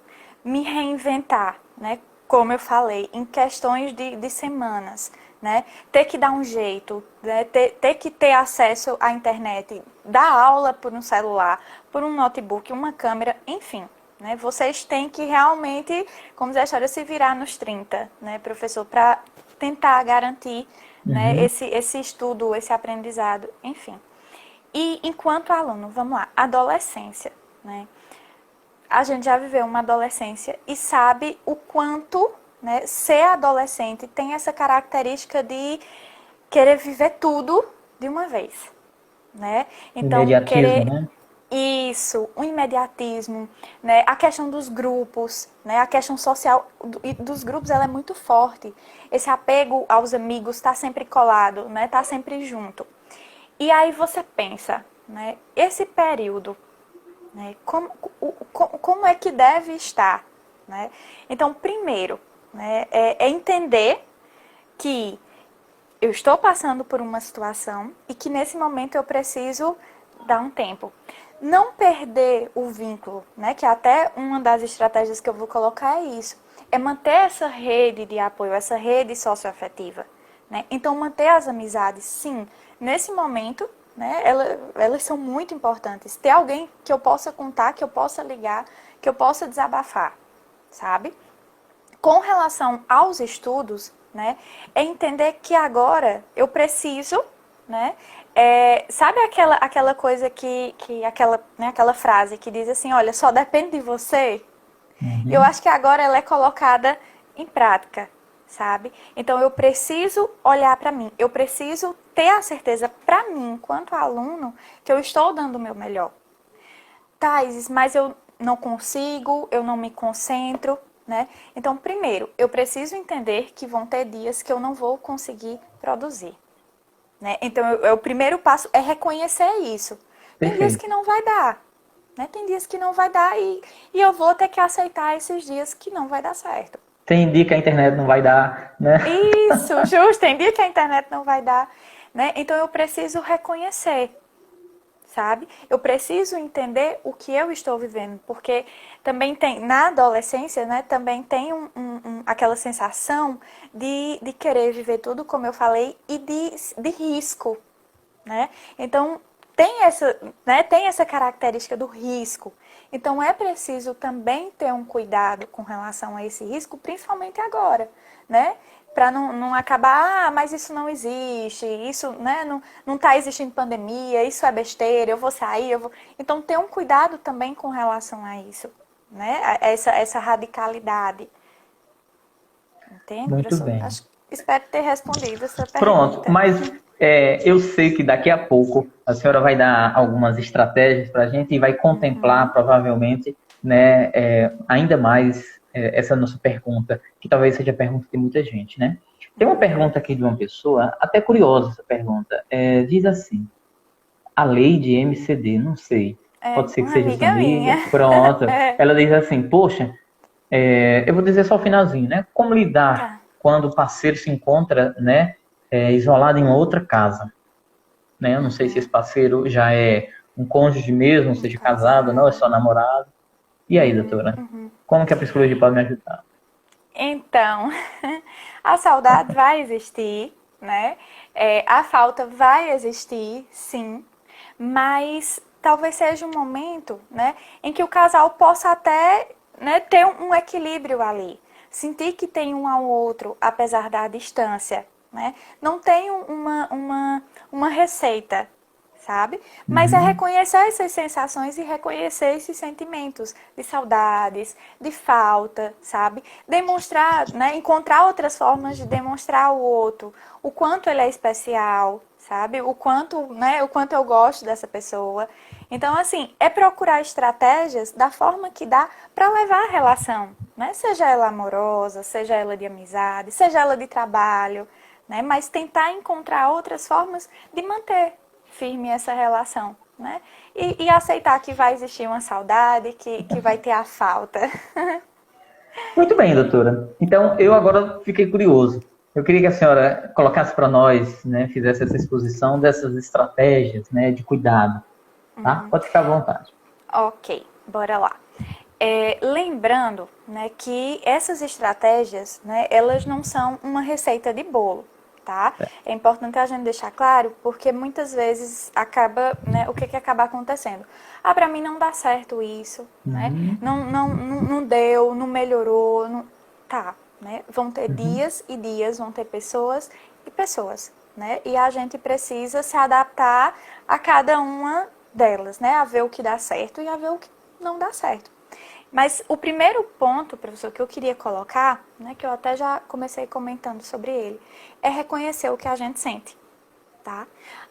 B: me reinventar, né? Como eu falei, em questões de semanas, né? Ter que dar um jeito, né? Ter que ter acesso à internet, dar aula por um celular, por um notebook, uma câmera, enfim. Né? Vocês têm que realmente, como diz a história, se virar nos 30, né, professor, para tentar garantir, né,
A: Uhum.
B: esse estudo, esse aprendizado, enfim. E enquanto aluno, vamos lá, adolescência, né? A gente já viveu uma adolescência e sabe o quanto, né, ser adolescente tem essa característica de querer viver tudo de uma vez, né? Então,
A: Imediatismo,
B: querer
A: né?
B: isso, o imediatismo, né? A questão dos grupos, né? A questão social dos grupos, ela é muito forte. Esse apego aos amigos está sempre colado, né? Tá sempre junto. E aí você pensa, né? Esse período, né? Como é que deve estar, né? Então, primeiro, né? É entender que eu estou passando por uma situação e que nesse momento eu preciso dar um tempo. Não perder o vínculo, né? Que até uma das estratégias que eu vou colocar é isso. É manter essa rede de apoio, essa rede socioafetiva. Né? Então, manter as amizades, sim, nesse momento, né? Elas são muito importantes. Ter alguém que eu possa contar, que eu possa ligar, que eu possa desabafar, sabe? Com relação aos estudos, né, é entender que agora eu preciso, né, sabe aquela coisa aquela frase que diz assim, olha, só depende de você? Eu
A: Uhum.
B: acho que agora ela é colocada em prática, sabe? Então eu preciso olhar para mim, eu preciso ter a certeza para mim, enquanto aluno, que eu estou dando o meu melhor. Tá, Isis, mas eu não consigo, eu não me concentro, né? Então, primeiro, eu preciso entender que vão ter dias que eu não vou conseguir produzir, né? Então, o primeiro passo é reconhecer isso. Tem dias
A: Perfeito.
B: que não vai dar, né? Tem dias que não vai dar e eu vou ter que aceitar esses dias que não vai dar certo.
A: Tem dia que a internet não vai dar, né?
B: Isso, justo, tem dia que a internet não vai dar, né? Então, eu preciso reconhecer, sabe? Eu preciso entender o que eu estou vivendo, porque também tem, na adolescência, né, também tem aquela sensação de querer viver tudo, como eu falei, e de risco, né? Então, tem essa característica do risco. Então, é preciso também ter um cuidado com relação a esse risco, principalmente agora, né? Para não acabar, mas isso não existe, isso, né, não está existindo pandemia, isso é besteira, eu vou sair, eu vou... Então, ter um cuidado também com relação a isso, né? Essa radicalidade. Entende,
A: Muito
B: professor?
A: bem.
B: Espero ter respondido essa
A: Pronto,
B: pergunta.
A: mas eu sei que daqui a pouco a senhora vai dar algumas estratégias para a gente e vai contemplar, provavelmente, né, ainda mais essa nossa pergunta, que talvez seja a pergunta de muita gente, né? Tem uma pergunta aqui de uma pessoa, até curiosa essa pergunta, diz assim, a lei de MCD, não sei,
B: É,
A: pode ser que
B: uma
A: seja sua
B: amiga minha.
A: amiga, pronto,
B: É,
A: ela diz assim, poxa, eu vou dizer só o finalzinho, né? Como lidar
B: tá.
A: quando o parceiro se encontra, né, isolado em uma outra casa, né? Eu não sei se esse parceiro já é um cônjuge mesmo,
B: Um
A: seja casado, não, é só
B: casado.
A: namorado. E aí, doutora? Como que a psicologia pode me ajudar?
B: Então, a saudade vai existir, né? A falta vai existir, sim, mas talvez seja um momento, né, em que o casal possa até, né, ter um equilíbrio ali, sentir que tem um ao outro, apesar da distância, né? Não tem uma receita, sabe? Mas é
A: Uhum.
B: reconhecer essas sensações e reconhecer esses sentimentos de saudades, de falta, sabe? Demonstrar, né? Encontrar outras formas de demonstrar ao outro o quanto ele é especial, sabe? O quanto, né? O quanto eu gosto dessa pessoa. Então, assim, é procurar estratégias da forma que dá para levar a relação, né? Seja ela amorosa, seja ela de amizade, seja ela de trabalho, né? Mas tentar encontrar outras formas de manter firme essa relação, né? E aceitar que vai existir uma saudade, que vai ter a falta.
A: Muito bem, doutora. Então, eu agora fiquei curioso. Eu queria que a senhora colocasse para nós, né, fizesse essa exposição dessas estratégias, né, de cuidado, tá? Pode ficar à vontade.
B: Ok, bora lá. Lembrando, né, que essas estratégias, né, elas não são uma receita de bolo, tá? É importante a gente deixar claro, porque muitas vezes acaba, né, o que acaba acontecendo? Ah, pra mim não dá certo isso, né?
A: Uhum,
B: Não deu, não melhorou, não... Tá, né? Vão ter
A: uhum.
B: dias e dias, vão ter pessoas e pessoas, né? E a gente precisa se adaptar a cada uma delas, né? A ver o que dá certo e a ver o que não dá certo. Mas o primeiro ponto, professor, que eu queria colocar, né, que eu até já comecei comentando sobre ele, é reconhecer o que a gente sente, tá?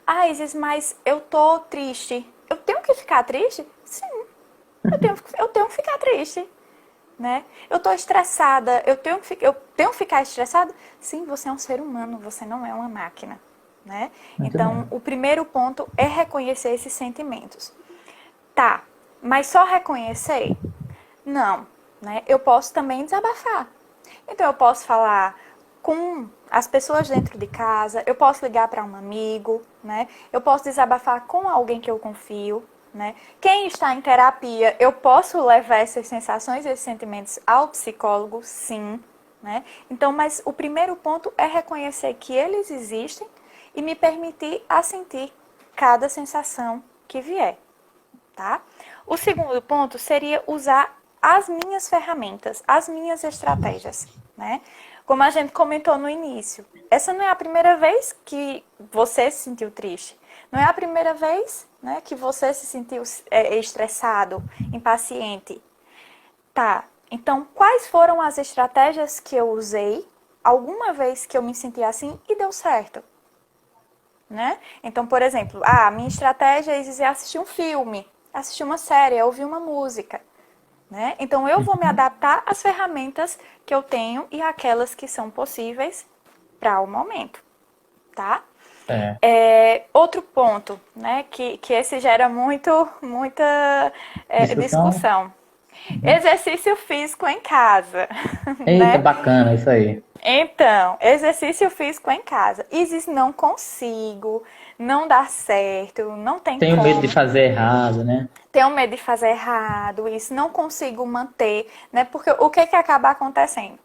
B: Ah, Isis, mas eu tô triste. Eu tenho que ficar triste? Sim, eu tenho que ficar triste, né? Eu tô estressada, eu tenho que ficar estressada? Sim, você é um ser humano, você não é uma máquina, né?
A: Muito
B: Então,
A: bem.
B: o primeiro ponto é reconhecer esses sentimentos. Tá, mas só reconhecer? Não, né? Eu posso também desabafar. Então eu posso falar com as pessoas dentro de casa, eu posso ligar para um amigo, né? Eu posso desabafar com alguém que eu confio, né? Quem está em terapia, eu posso levar essas sensações, esses sentimentos ao psicólogo, sim, né? Então, mas o primeiro ponto é reconhecer que eles existem e me permitir a sentir cada sensação que vier, tá? O segundo ponto seria usar as minhas ferramentas, as minhas estratégias, né? Como a gente comentou no início, essa não é a primeira vez que você se sentiu triste, não é a primeira vez, né, que você se sentiu estressado, impaciente. Tá, então quais foram as estratégias que eu usei alguma vez que eu me senti assim e deu certo? Né? Então, por exemplo, a minha estratégia é assistir um filme. assistir uma série, é ouvir uma música, né? Então eu vou me adaptar às ferramentas que eu tenho e àquelas que são possíveis para o momento, tá? Outro ponto, né, que esse gera muita discussão. Exercício físico em casa,
A: Eita,
B: né?
A: bacana isso aí.
B: Então, exercício físico em casa. Isis, não consigo, não dá certo, não tem
A: Tenho medo de
B: como.
A: fazer errado, né?
B: Tenho medo de fazer errado, isso, não consigo manter, né? Porque o que acaba acontecendo?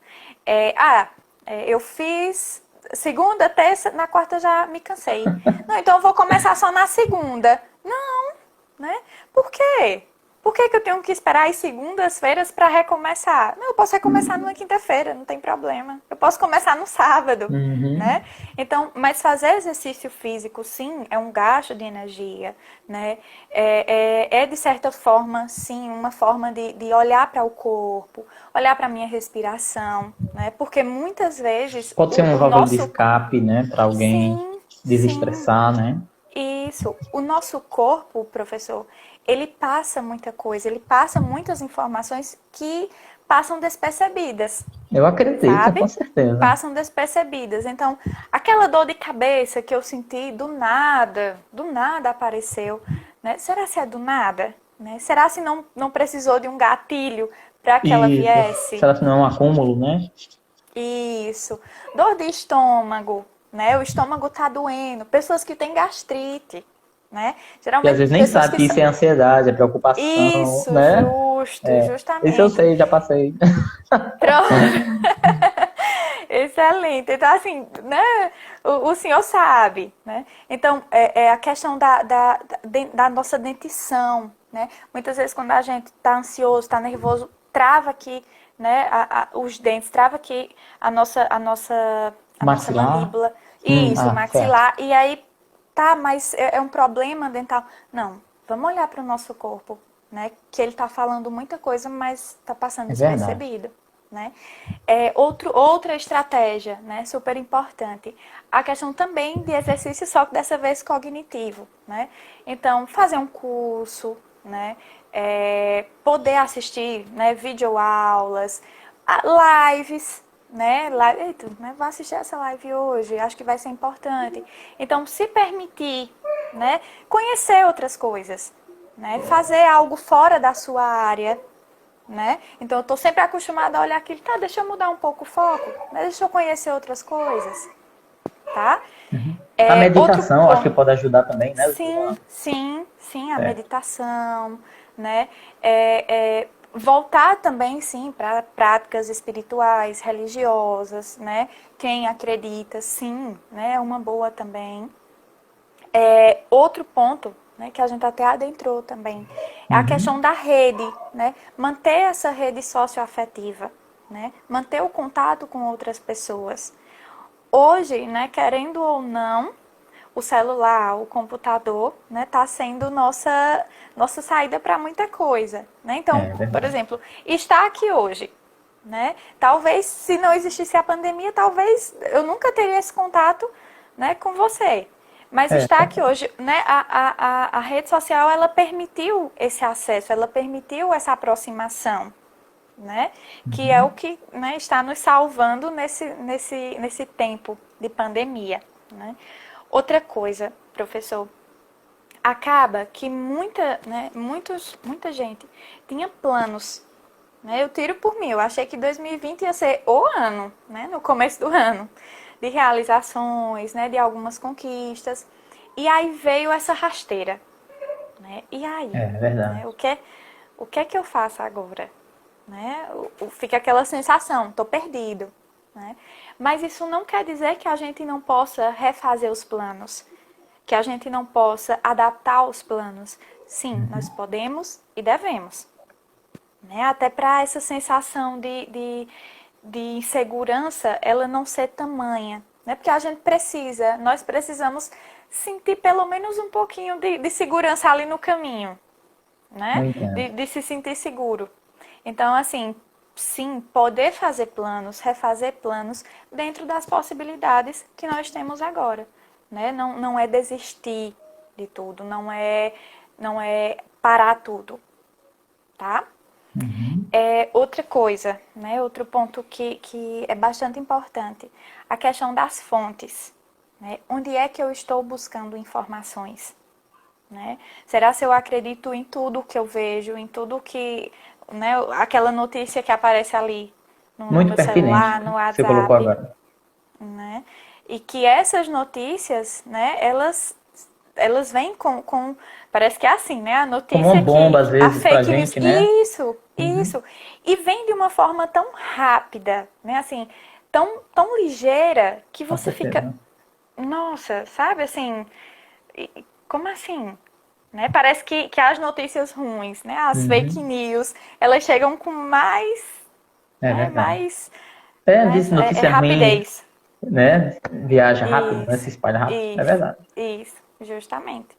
B: Eu fiz segunda, terça, na quarta já me cansei. Não, então eu vou começar só na segunda. Não, né? Por quê? Por que eu tenho que esperar as segundas-feiras para recomeçar? Não, eu posso recomeçar numa quinta-feira, não tem problema. Eu posso começar no sábado,
A: Uhum.
B: né? Então, mas fazer exercício físico, sim, é um gasto de energia, né? De certa forma, sim, uma forma de olhar para o corpo, olhar para a minha respiração, né? Porque muitas vezes
A: Pode ser uma
B: o
A: válvula de
B: nosso...
A: escape, né? Para alguém
B: Sim, sim,
A: desestressar, né?
B: isso. O nosso corpo, professor, ele passa muita coisa, ele passa muitas informações que passam despercebidas,
A: Eu acredito, com
B: sabe?
A: certeza.
B: Passam despercebidas. Então, aquela dor de cabeça que eu senti do nada apareceu, né? Será se é do nada? Né? Será se não precisou de um gatilho para que ela
A: Isso.
B: viesse?
A: Será que não é um acúmulo, né?
B: Isso. Dor de estômago, né? O estômago tá doendo. Pessoas que têm gastrite, né?
A: E às
B: Geralmente
A: vezes nem
B: pessoas
A: sabe
B: que
A: que
B: são...
A: isso é ansiedade, é preocupação,
B: Isso,
A: né? Isso eu
B: justamente.
A: sei, já passei.
B: Pronto. Excelente. Então, assim, né? O senhor sabe, né? Então, é a questão da nossa dentição, né? Muitas vezes, quando a gente está ansioso, está nervoso, trava aqui, né? Os dentes, trava aqui a nossa
A: Maxilar?
B: mandíbula. Isso, o
A: Certo.
B: maxilar. E aí, tá, mas é um problema dental. Não, vamos olhar para o nosso corpo, né? Que ele está falando muita coisa, mas está passando
A: É verdade.
B: despercebido. Né? Outra estratégia, né, super importante, a questão também de exercício, só que dessa vez cognitivo. Né? Então, fazer um curso, né, poder assistir, né, videoaulas, lives, né? Eita, né? Vou assistir essa live hoje, acho que vai ser importante. Então, se permitir, né? Conhecer outras coisas, né? Fazer algo fora da sua área, né? Então, eu estou sempre acostumada a olhar aquilo, tá, deixa eu mudar um pouco o foco, né? Deixa eu conhecer outras coisas, tá?
A: A
B: Outro
A: meditação, acho que
B: ponto.
A: pode ajudar também, né,
B: Sim,
A: Luana?
B: sim, sim, a
A: É.
B: meditação, né? Voltar também, sim, para práticas espirituais, religiosas, né? Quem acredita, sim, né? É uma boa também. Outro ponto, né, que a gente até adentrou também, é a questão
A: Uhum.
B: da rede, né? Manter essa rede socioafetiva, né? Manter o contato com outras pessoas. Hoje, né, querendo ou não, o celular, o computador, né, tá sendo nossa saída para muita coisa, né? Então,
A: É
B: por
A: verdade.
B: exemplo, estar aqui hoje, né? Talvez se não existisse a pandemia, talvez eu nunca teria esse contato, né, com você. Mas
A: É
B: estar aqui
A: verdade.
B: hoje, né, a rede social, ela permitiu esse acesso, ela permitiu essa aproximação, né? Que é o que, né, está nos salvando nesse tempo de pandemia, né? Outra coisa, professor, acaba que muita gente tinha planos, né? Eu tiro por mim, eu achei que 2020 ia ser o ano, né? No começo do ano, de realizações, né? De algumas conquistas. E aí veio essa rasteira, né? E aí,
A: É
B: né?
A: verdade.
B: O que é que eu faço agora? Né? Fica aquela sensação, tô perdido, né? Mas isso não quer dizer que a gente não possa refazer os planos, que a gente não possa adaptar os planos. Sim, nós podemos e devemos, né? Até para essa sensação de insegurança, ela não ser tamanha, né? Porque a gente precisa, nós precisamos sentir pelo menos um pouquinho de segurança ali no caminho,
A: Eu
B: né?
A: entendo.
B: De se sentir seguro. Então, assim, sim, poder fazer planos, refazer planos dentro das possibilidades que nós temos agora, né? Não é desistir de tudo, não é parar tudo, tá?
A: Uhum.
B: Outra coisa, né? Outro ponto que é bastante importante, a questão das fontes, né? Onde é que eu estou buscando informações, né? Será se eu acredito em tudo que eu vejo, em tudo que, né? Aquela notícia que aparece ali no
A: Muito
B: meu
A: pertinente
B: celular, no
A: que você colocou
B: WhatsApp,
A: agora.
B: né? E que essas notícias, né? Elas vêm parece que é assim, né? A
A: Como uma
B: notícia
A: bomba, às
B: a
A: vezes, pra
B: fake news,
A: gente, né? Uhum.
B: isso. E vem de uma forma tão rápida, né? Assim, tão ligeira que
A: Com
B: você fica,
A: certeza.
B: nossa, sabe assim, como assim? Né? Parece que as notícias ruins, né? As fake
A: Uhum.
B: news, elas chegam com
A: É
B: né?
A: verdade. É, diz notícia ruim,
B: Rapidez.
A: né? Viaja rápido, né? Se
B: Isso,
A: espalha rápido. É
B: isso,
A: verdade.
B: isso, justamente.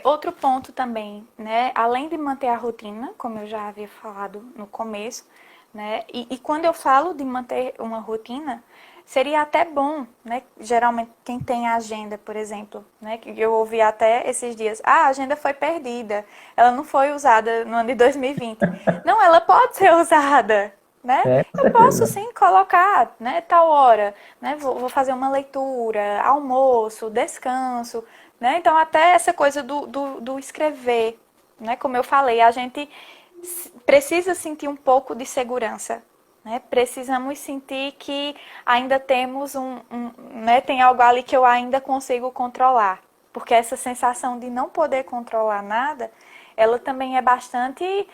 B: Outro ponto também, né? Além de manter a rotina, como eu já havia falado no começo, né? E quando eu falo de manter uma rotina, seria até bom, né? Geralmente quem tem agenda, por exemplo, né? Que eu ouvi até esses dias, a agenda foi perdida, ela não foi usada no ano de 2020. Não, ela pode ser usada, né?
A: É, com
B: Eu posso
A: certeza.
B: sim colocar, né, tal hora, né? Vou fazer uma leitura, almoço, descanso, né? Então até essa coisa do escrever, né? Como eu falei, a gente precisa sentir um pouco de segurança, né? Precisamos sentir que ainda temos né? Tem algo ali que eu ainda consigo controlar, porque essa sensação de não poder controlar nada, ela também é bastante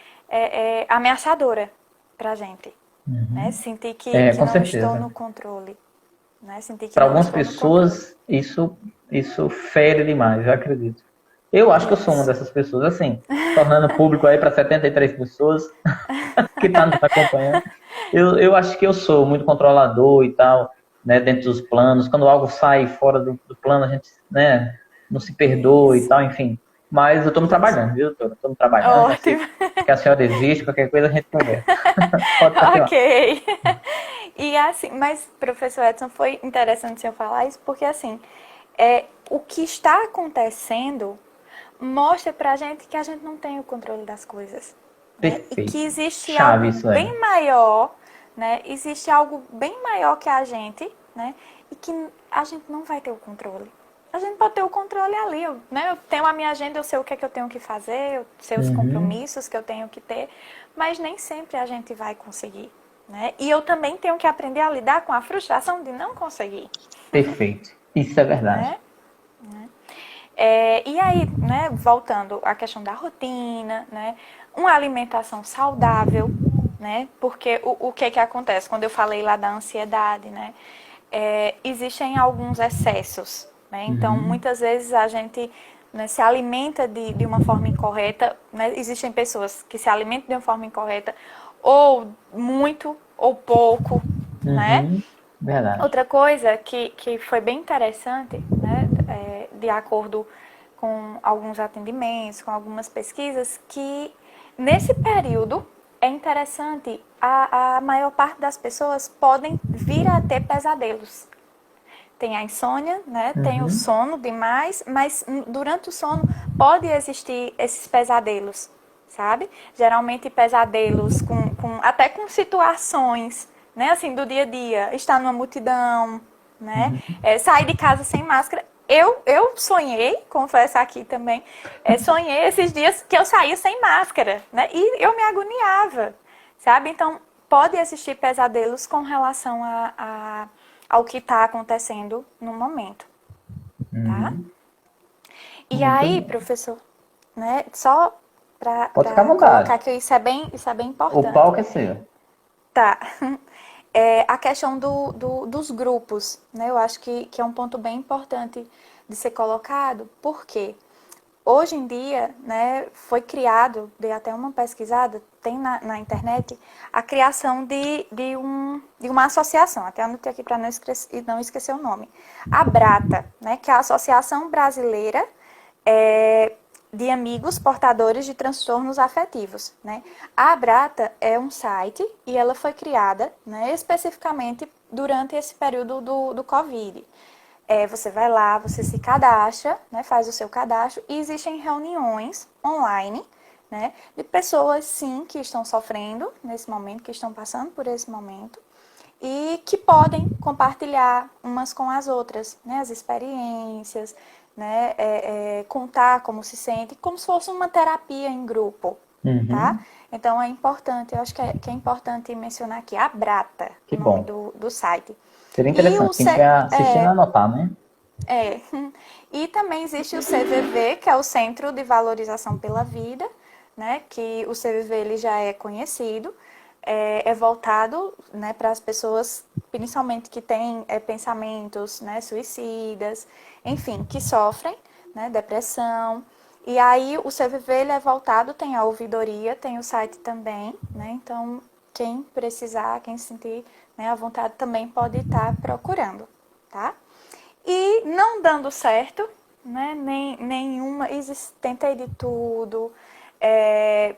B: ameaçadora para a gente, né?
A: Uhum.
B: Sentir
A: É,
B: que
A: com
B: não estou
A: certeza.
B: no controle, né? Sentir que
A: Para
B: não
A: algumas
B: estou no controle.
A: pessoas, isso fere demais, eu acredito. Eu acho que eu sou uma
B: Isso.
A: dessas pessoas, assim, tornando público aí para 73 pessoas que tá nos acompanhando. Eu acho que eu sou muito controlador e tal, né, dentro dos planos. Quando algo sai fora do plano, a gente, né, não se perdoa e
B: Isso.
A: tal, enfim. Mas eu tô me
B: Isso.
A: trabalhando, viu, doutora? Tô me trabalhando, já sei
B: Ótimo.
A: que a senhora existe, qualquer coisa a gente conversa. Pode continuar.
B: Ok. E assim, mas professor Edson, foi interessante o senhor falar isso, porque assim, o que está acontecendo mostra pra gente que a gente não tem o controle das coisas, né? E que
A: Perfeito.
B: existe
A: Chave
B: algo
A: isso aí.
B: bem maior, né? Existe algo bem maior que a gente, né? E que a gente não vai ter o controle. A gente pode ter o controle ali, né? Eu tenho a minha agenda, eu sei o que é que eu tenho que fazer, eu sei os
A: Uhum.
B: compromissos que eu tenho que ter, mas nem sempre a gente vai conseguir, né? E eu também tenho que aprender a lidar com a frustração de não conseguir,
A: Perfeito. Isso é verdade.
B: né? E aí, né, voltando à questão da rotina, né, uma alimentação saudável, né, porque o que acontece? Quando eu falei lá da ansiedade, né, existem alguns excessos, né, então
A: Uhum.
B: muitas vezes a gente, né, se alimenta de uma forma incorreta, né, existem pessoas que se alimentam de uma forma incorreta, ou muito ou pouco, né.
A: Uhum. Verdade.
B: Outra coisa que foi bem interessante, né, de acordo com alguns atendimentos, com algumas pesquisas, que nesse período é interessante, a maior parte das pessoas podem vir a ter pesadelos. Tem a insônia, né? Tem o
A: Uhum.
B: sono demais, mas durante o sono pode existir esses pesadelos, sabe? Geralmente pesadelos até com situações, né? Assim, do dia a dia, estar numa multidão, né?
A: Uhum.
B: Sair de casa sem máscara. Eu sonhei, confesso aqui também, sonhei esses dias que eu saía sem máscara, né? E eu me agoniava, sabe? Então, pode existir pesadelos com relação ao que está acontecendo no momento, tá?
A: Uhum.
B: E
A: Muito
B: aí,
A: bom.
B: professor, né, só
A: Pode ficar à
B: para colocar
A: vontade.
B: que isso é bem
A: O
B: importante.
A: palco é seu.
B: Tá. A questão dos grupos, né? Eu acho que é um ponto bem importante de ser colocado, porque hoje em dia, né, foi criado, dei até uma pesquisada, tem na internet, a criação de uma associação, até anotei aqui para não esquecer o nome. A Brata, né, que é a Associação Brasileira de Amigos Portadores de Transtornos Afetivos. Né? A Brata é um site e ela foi criada, né, especificamente durante esse período do Covid. Você vai lá, você se cadastra, né, faz o seu cadastro e existem reuniões online, né, de pessoas, sim, que estão sofrendo nesse momento, que estão passando por esse momento e que podem compartilhar umas com as outras, né, as experiências, né, contar como se sente, como se fosse uma terapia em grupo, tá?
A: Uhum.
B: Então é importante, eu acho que é importante mencionar aqui a Brata, o
A: Que
B: nome
A: bom.
B: do site.
A: Seria
B: E
A: interessante.
B: o
A: Quem estiver assistindo, anotar, né?
B: é. E também existe o CVV, que é o Centro de Valorização pela Vida, né? Que o CVV ele já é conhecido, é voltado, né, para as pessoas, principalmente que têm pensamentos, né, suicidas, enfim, que sofrem, né, depressão. E aí o CVV ele é voltado, tem a ouvidoria, tem o site também, né? Então quem precisar, quem sentir, né, à vontade também pode estar procurando, tá? E não dando certo, né? Nenhuma. Tentei de tudo,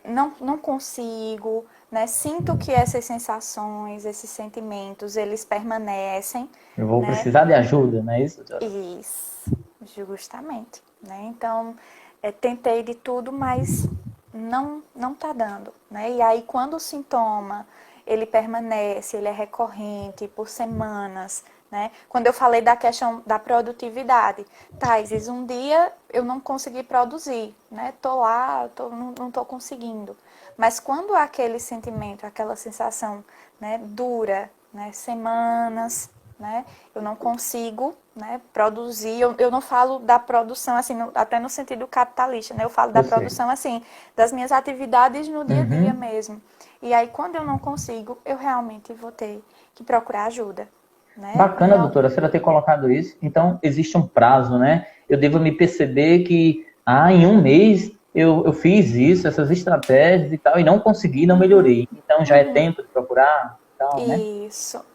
B: não consigo, né? Sinto que essas sensações, esses sentimentos, eles permanecem,
A: Eu vou
B: né?
A: precisar de ajuda, não é isso, doutora?
B: Isso, justamente, né? Então, tentei de tudo, mas não tá dando, né? E aí, quando o sintoma ele permanece, ele é recorrente por semanas, né? Quando eu falei da questão da produtividade, Thaís, um dia eu não consegui produzir, né? Tô lá, não tô conseguindo. Mas quando aquele sentimento, aquela sensação, né, dura, né, semanas, né? Eu não consigo, né, produzir. Eu não falo da produção assim, até no sentido capitalista, né? Eu falo da
A: Eu sei.
B: produção assim, das minhas atividades no dia a dia
A: Uhum.
B: mesmo. E aí, quando eu não consigo, eu realmente vou ter que procurar ajuda, né?
A: Bacana, doutora, a senhora ter colocado isso. Então, existe um prazo, né? Eu devo me perceber que, em um mês eu fiz isso, essas estratégias e tal, e não consegui, não melhorei. Então, já é tempo de procurar e tal, né?
B: Isso.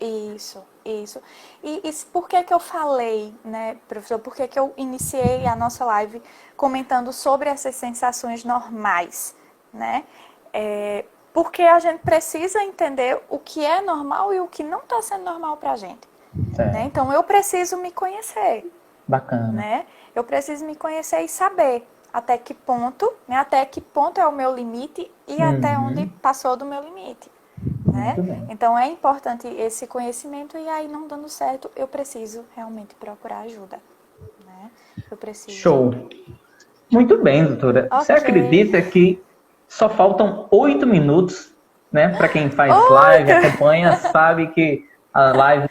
B: E por que que eu falei, né, professor? Por que que eu iniciei a nossa live comentando sobre essas sensações normais, né? Porque a gente precisa entender o que é normal e o que não está sendo normal para a gente, né?
A: Certo.
B: Então eu preciso me conhecer,
A: Bacana.
B: né? Eu preciso me conhecer e saber até que ponto, né? Até que ponto é o meu limite e até onde
A: Uhum.
B: passou do meu limite, né?
A: Muito bem.
B: Então é importante esse conhecimento e aí não dando certo, eu preciso realmente procurar ajuda, né? Eu preciso.
A: Show. Muito bem, doutora. Você
B: Ok.
A: acredita que só faltam 8 minutos, né? Para quem faz live,
B: Oito!
A: acompanha, sabe que a live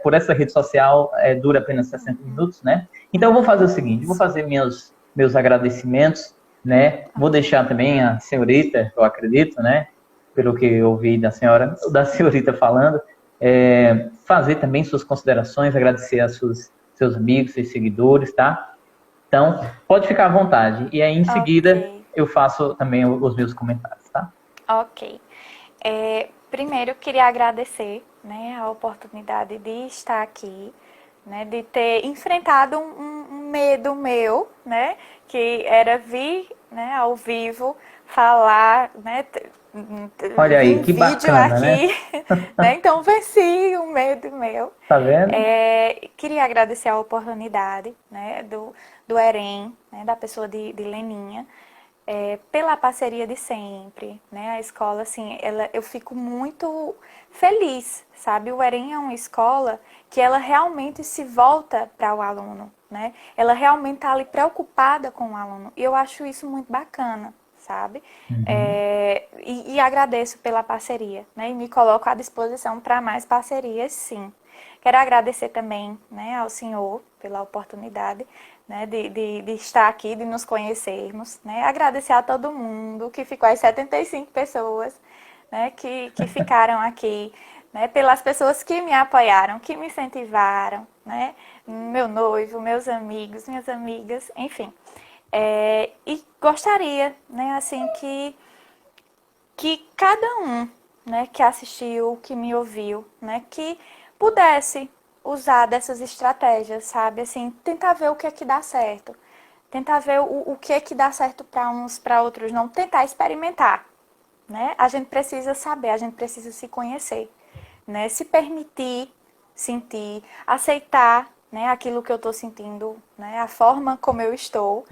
A: por essa rede social dura apenas 60 minutos, né? Então eu vou fazer o seguinte, eu vou
B: Isso.
A: fazer meus agradecimentos, né? Vou
B: Ok.
A: deixar também a senhorita, eu acredito, né? Pelo que eu ouvi da senhora, da senhorita falando, fazer também suas considerações, agradecer seus amigos, seus seguidores, tá? Então, pode ficar à vontade. E aí, em
B: Ok.
A: seguida, eu faço também os meus comentários, tá?
B: Ok. Primeiro, eu queria agradecer, né, a oportunidade de estar aqui, né, de ter enfrentado um medo meu, né, que era vir, né, ao vivo falar, né,
A: Olha
B: vir
A: aí,
B: em
A: que
B: vídeo
A: bacana,
B: aqui,
A: né?
B: né, então venci o medo meu.
A: Tá vendo?
B: Queria agradecer a oportunidade, né, do EREM, né, da pessoa de Leninha, pela parceria de sempre, né? A escola, assim, eu fico muito feliz, sabe? O EREM é uma escola que ela realmente se volta para o aluno, né? Ela realmente está ali preocupada com o aluno. E eu acho isso muito bacana, sabe?
A: Uhum.
B: E agradeço pela parceria, né? E me coloco à disposição para mais parcerias, sim. Quero agradecer também, né, ao senhor pela oportunidade, né, de estar aqui, de nos conhecermos, né, agradecer a todo mundo que ficou, as 75 pessoas, né, que ficaram aqui, né, pelas pessoas que me apoiaram, que me incentivaram, né, meu noivo, meus amigos, minhas amigas, enfim. E gostaria, né, assim, que cada um, né, que assistiu, que me ouviu, né, que pudesse usar dessas estratégias, sabe? Assim, tentar ver o que é que dá certo. Tentar ver o que é que dá certo para uns, para outros não. Tentar experimentar, né? A gente precisa saber, a gente precisa se conhecer, né? Se permitir sentir, aceitar, né, aquilo que eu estou sentindo, né, a forma como eu estou,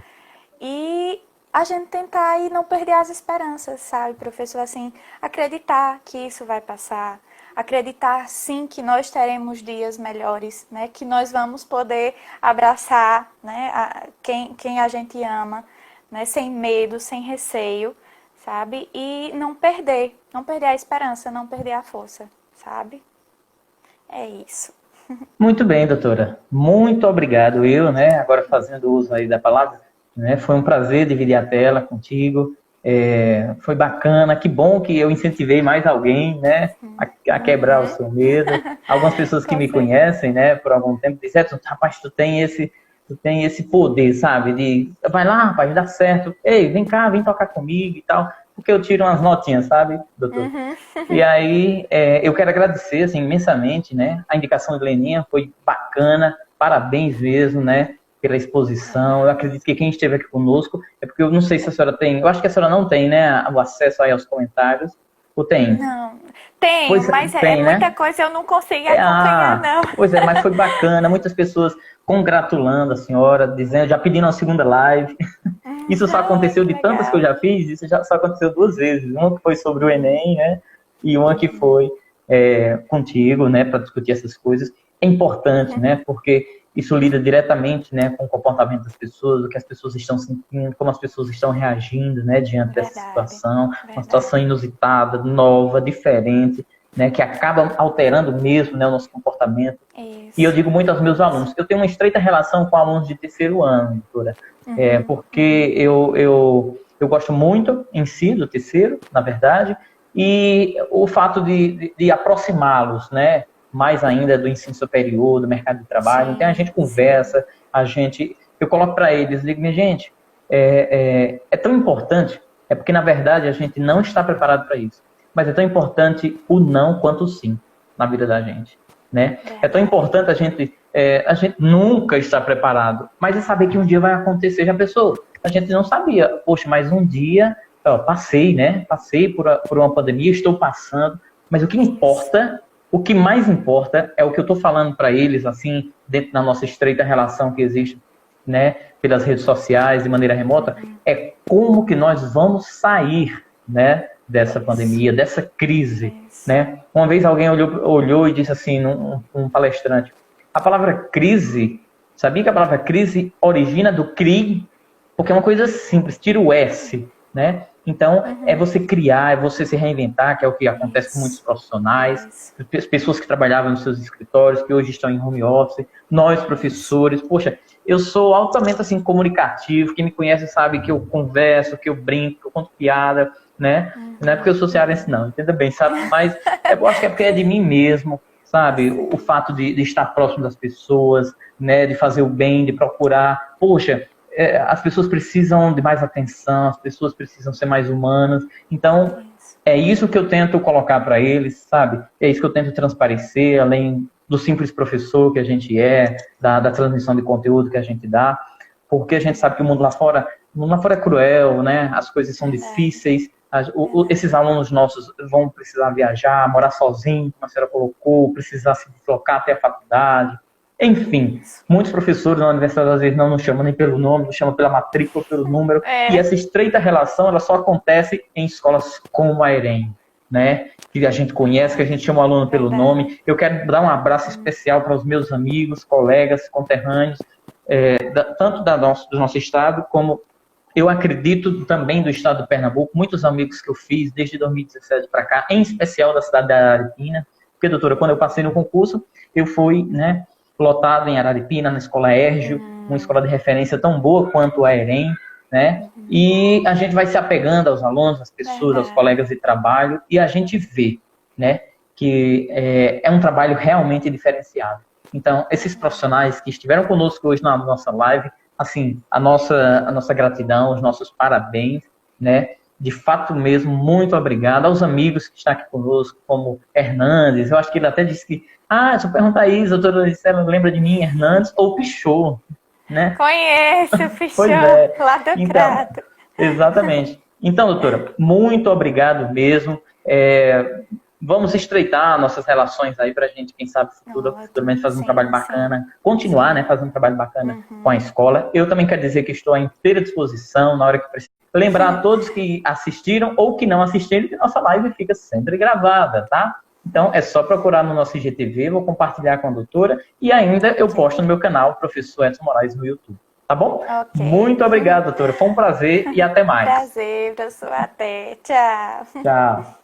B: e a gente tentar e não perder as esperanças, sabe, professor? Assim, acreditar que isso vai passar, acreditar sim que nós teremos dias melhores, né, que nós vamos poder abraçar, né, quem a gente ama, né, sem medo, sem receio, sabe? E não perder a esperança, não perder a força, sabe? É isso.
A: Muito bem, doutora. Muito obrigado. Eu, né, agora fazendo uso aí da palavra, né, foi um prazer dividir a tela contigo. Foi bacana. Que bom que eu incentivei mais alguém, né, a quebrar o seu medo. Algumas pessoas que
B: Com
A: me
B: certeza.
A: conhecem, né, por algum tempo, disseram, rapaz, tu tem esse poder, sabe? De, vai lá, rapaz, dá certo. Ei, vem cá, vem tocar comigo e tal. Porque eu tiro umas notinhas, sabe, doutor? E aí, eu quero agradecer assim, imensamente, né? A indicação de Leninha foi bacana, parabéns mesmo, né? Pela exposição. Eu acredito que quem esteve aqui conosco, é porque eu não sei se a senhora tem, eu acho que a senhora não tem, né? O acesso aí aos comentários. Ou tem?
B: Não, tenho,
A: Pois
B: mas é
A: tem,
B: muita
A: né?
B: coisa eu não consigo acompanhar, não.
A: Pois é, mas foi bacana. Muitas pessoas congratulando a senhora, dizendo, já pedindo uma segunda live. Isso só
B: Ai,
A: aconteceu
B: que
A: de tantas que eu
B: legal.
A: já fiz, isso já só aconteceu 2 vezes. Uma que foi sobre o Enem, né? E uma que foi contigo, né? Para discutir essas coisas. É importante, né? Porque isso lida diretamente, né, com o comportamento das pessoas, o que as pessoas estão sentindo, como as pessoas estão reagindo, né, diante dessa
B: Verdade,
A: situação. Uma situação
B: verdade.
A: inusitada, nova, diferente, né, que acaba alterando mesmo, né, o nosso comportamento. E eu
B: Isso.
A: digo muito aos meus alunos, eu tenho uma estreita relação com alunos de terceiro ano, doutora, porque eu gosto muito em si do terceiro, na verdade, e o fato de aproximá-los, né, mais ainda do ensino superior, do mercado de trabalho. Então a
B: Sim,
A: gente
B: sim.
A: conversa, eu coloco para eles, digo, minha gente, é tão importante, é porque na verdade a gente não está preparado para isso, mas é tão importante o não quanto o sim na vida da gente, né? É tão
B: Verdade.
A: importante a gente nunca está preparado, mas é saber que um dia vai acontecer. Já pensou? A gente não sabia, poxa, mas um dia, passei, né? Passei por uma pandemia, estou passando, mas
B: Isso.
A: o que mais importa é o que eu estou falando para eles, assim, dentro da nossa estreita relação que existe, né, pelas redes sociais, de maneira remota, é como que nós vamos sair, né, dessa
B: Isso.
A: pandemia, dessa crise,
B: Isso.
A: né? Uma vez alguém olhou e disse assim, um palestrante, a palavra crise, sabia que a palavra crise origina do CRI? Porque é uma coisa simples, tira o S, né? Então, é você criar, é você se reinventar, que é o que acontece com muitos
B: Isso.
A: profissionais,
B: Isso.
A: pessoas que trabalhavam nos seus escritórios, que hoje estão em home office, nós
B: Isso.
A: professores, poxa, eu sou altamente assim comunicativo, quem me conhece sabe que eu converso, que eu brinco, que eu conto piada, né? Não é porque eu sou cearense não, entenda bem, sabe? Mas eu acho que é porque é de mim mesmo, sabe? O fato de estar próximo das pessoas, né? De fazer o bem, de procurar, poxa, as pessoas precisam de mais atenção, as pessoas precisam ser mais humanas. Então,
B: Isso.
A: é isso que eu tento colocar para eles, sabe? É isso que eu tento transparecer, além do simples professor que a gente da transmissão de conteúdo que a gente dá, porque a gente sabe que o mundo lá fora é cruel, né? As coisas são
B: Verdade.
A: difíceis,
B: Verdade.
A: esses alunos nossos vão precisar viajar, morar sozinhos, como a senhora colocou, precisar se deslocar até a faculdade. Enfim,
B: Isso.
A: muitos professores na universidade às vezes não nos chamam nem pelo nome, nos chamam pela matrícula, pelo número, e
B: É.
A: essa estreita relação ela só acontece em escolas como a EREM, né? Que a gente conhece, que a gente chama o aluno pelo
B: Verdade.
A: nome. Eu quero dar um abraço especial para os meus amigos, colegas, conterrâneos, tanto do nosso estado, como eu acredito também do estado do Pernambuco, muitos amigos que eu fiz desde 2017 para cá, em especial da cidade da Araripina, porque, doutora, quando eu passei no concurso, eu fui, né, lotado em Araripina, na escola Érgio, uma escola de referência tão boa quanto a EREM, né, e a gente vai se apegando aos alunos, às pessoas, aos
B: Verdade.
A: colegas de trabalho, e a gente vê, né, que é um trabalho realmente diferenciado. Então, esses profissionais que estiveram conosco hoje na nossa live, assim, a nossa gratidão, os nossos parabéns, né? De fato mesmo, muito obrigado aos amigos que estão aqui conosco, como Hernandes. Eu acho que ele até disse que, se eu perguntar isso, a doutora Gisela lembra de mim, Hernandes ou Pichot, né?
B: Conheço,
A: Pois
B: fechou.
A: é.
B: Lá do
A: Então,
B: Crato.
A: exatamente. Então, doutora, muito obrigado mesmo. vamos estreitar nossas relações aí pra gente, quem sabe, futuramente fazer um trabalho bacana, continuar, né, fazendo um trabalho bacana com a escola. Eu também quero dizer que estou à inteira disposição na hora que precisar. Lembrar a todos que assistiram ou que não assistiram que nossa live fica sempre gravada, tá? Então, é só procurar no nosso IGTV, vou compartilhar com a doutora e ainda eu posto no meu canal, Professor Edson Moraes, no YouTube. Tá bom?
B: Okay.
A: Muito obrigado, doutora. Foi um prazer e até mais.
B: Prazer, professor. Até. Tchau.
A: Tchau.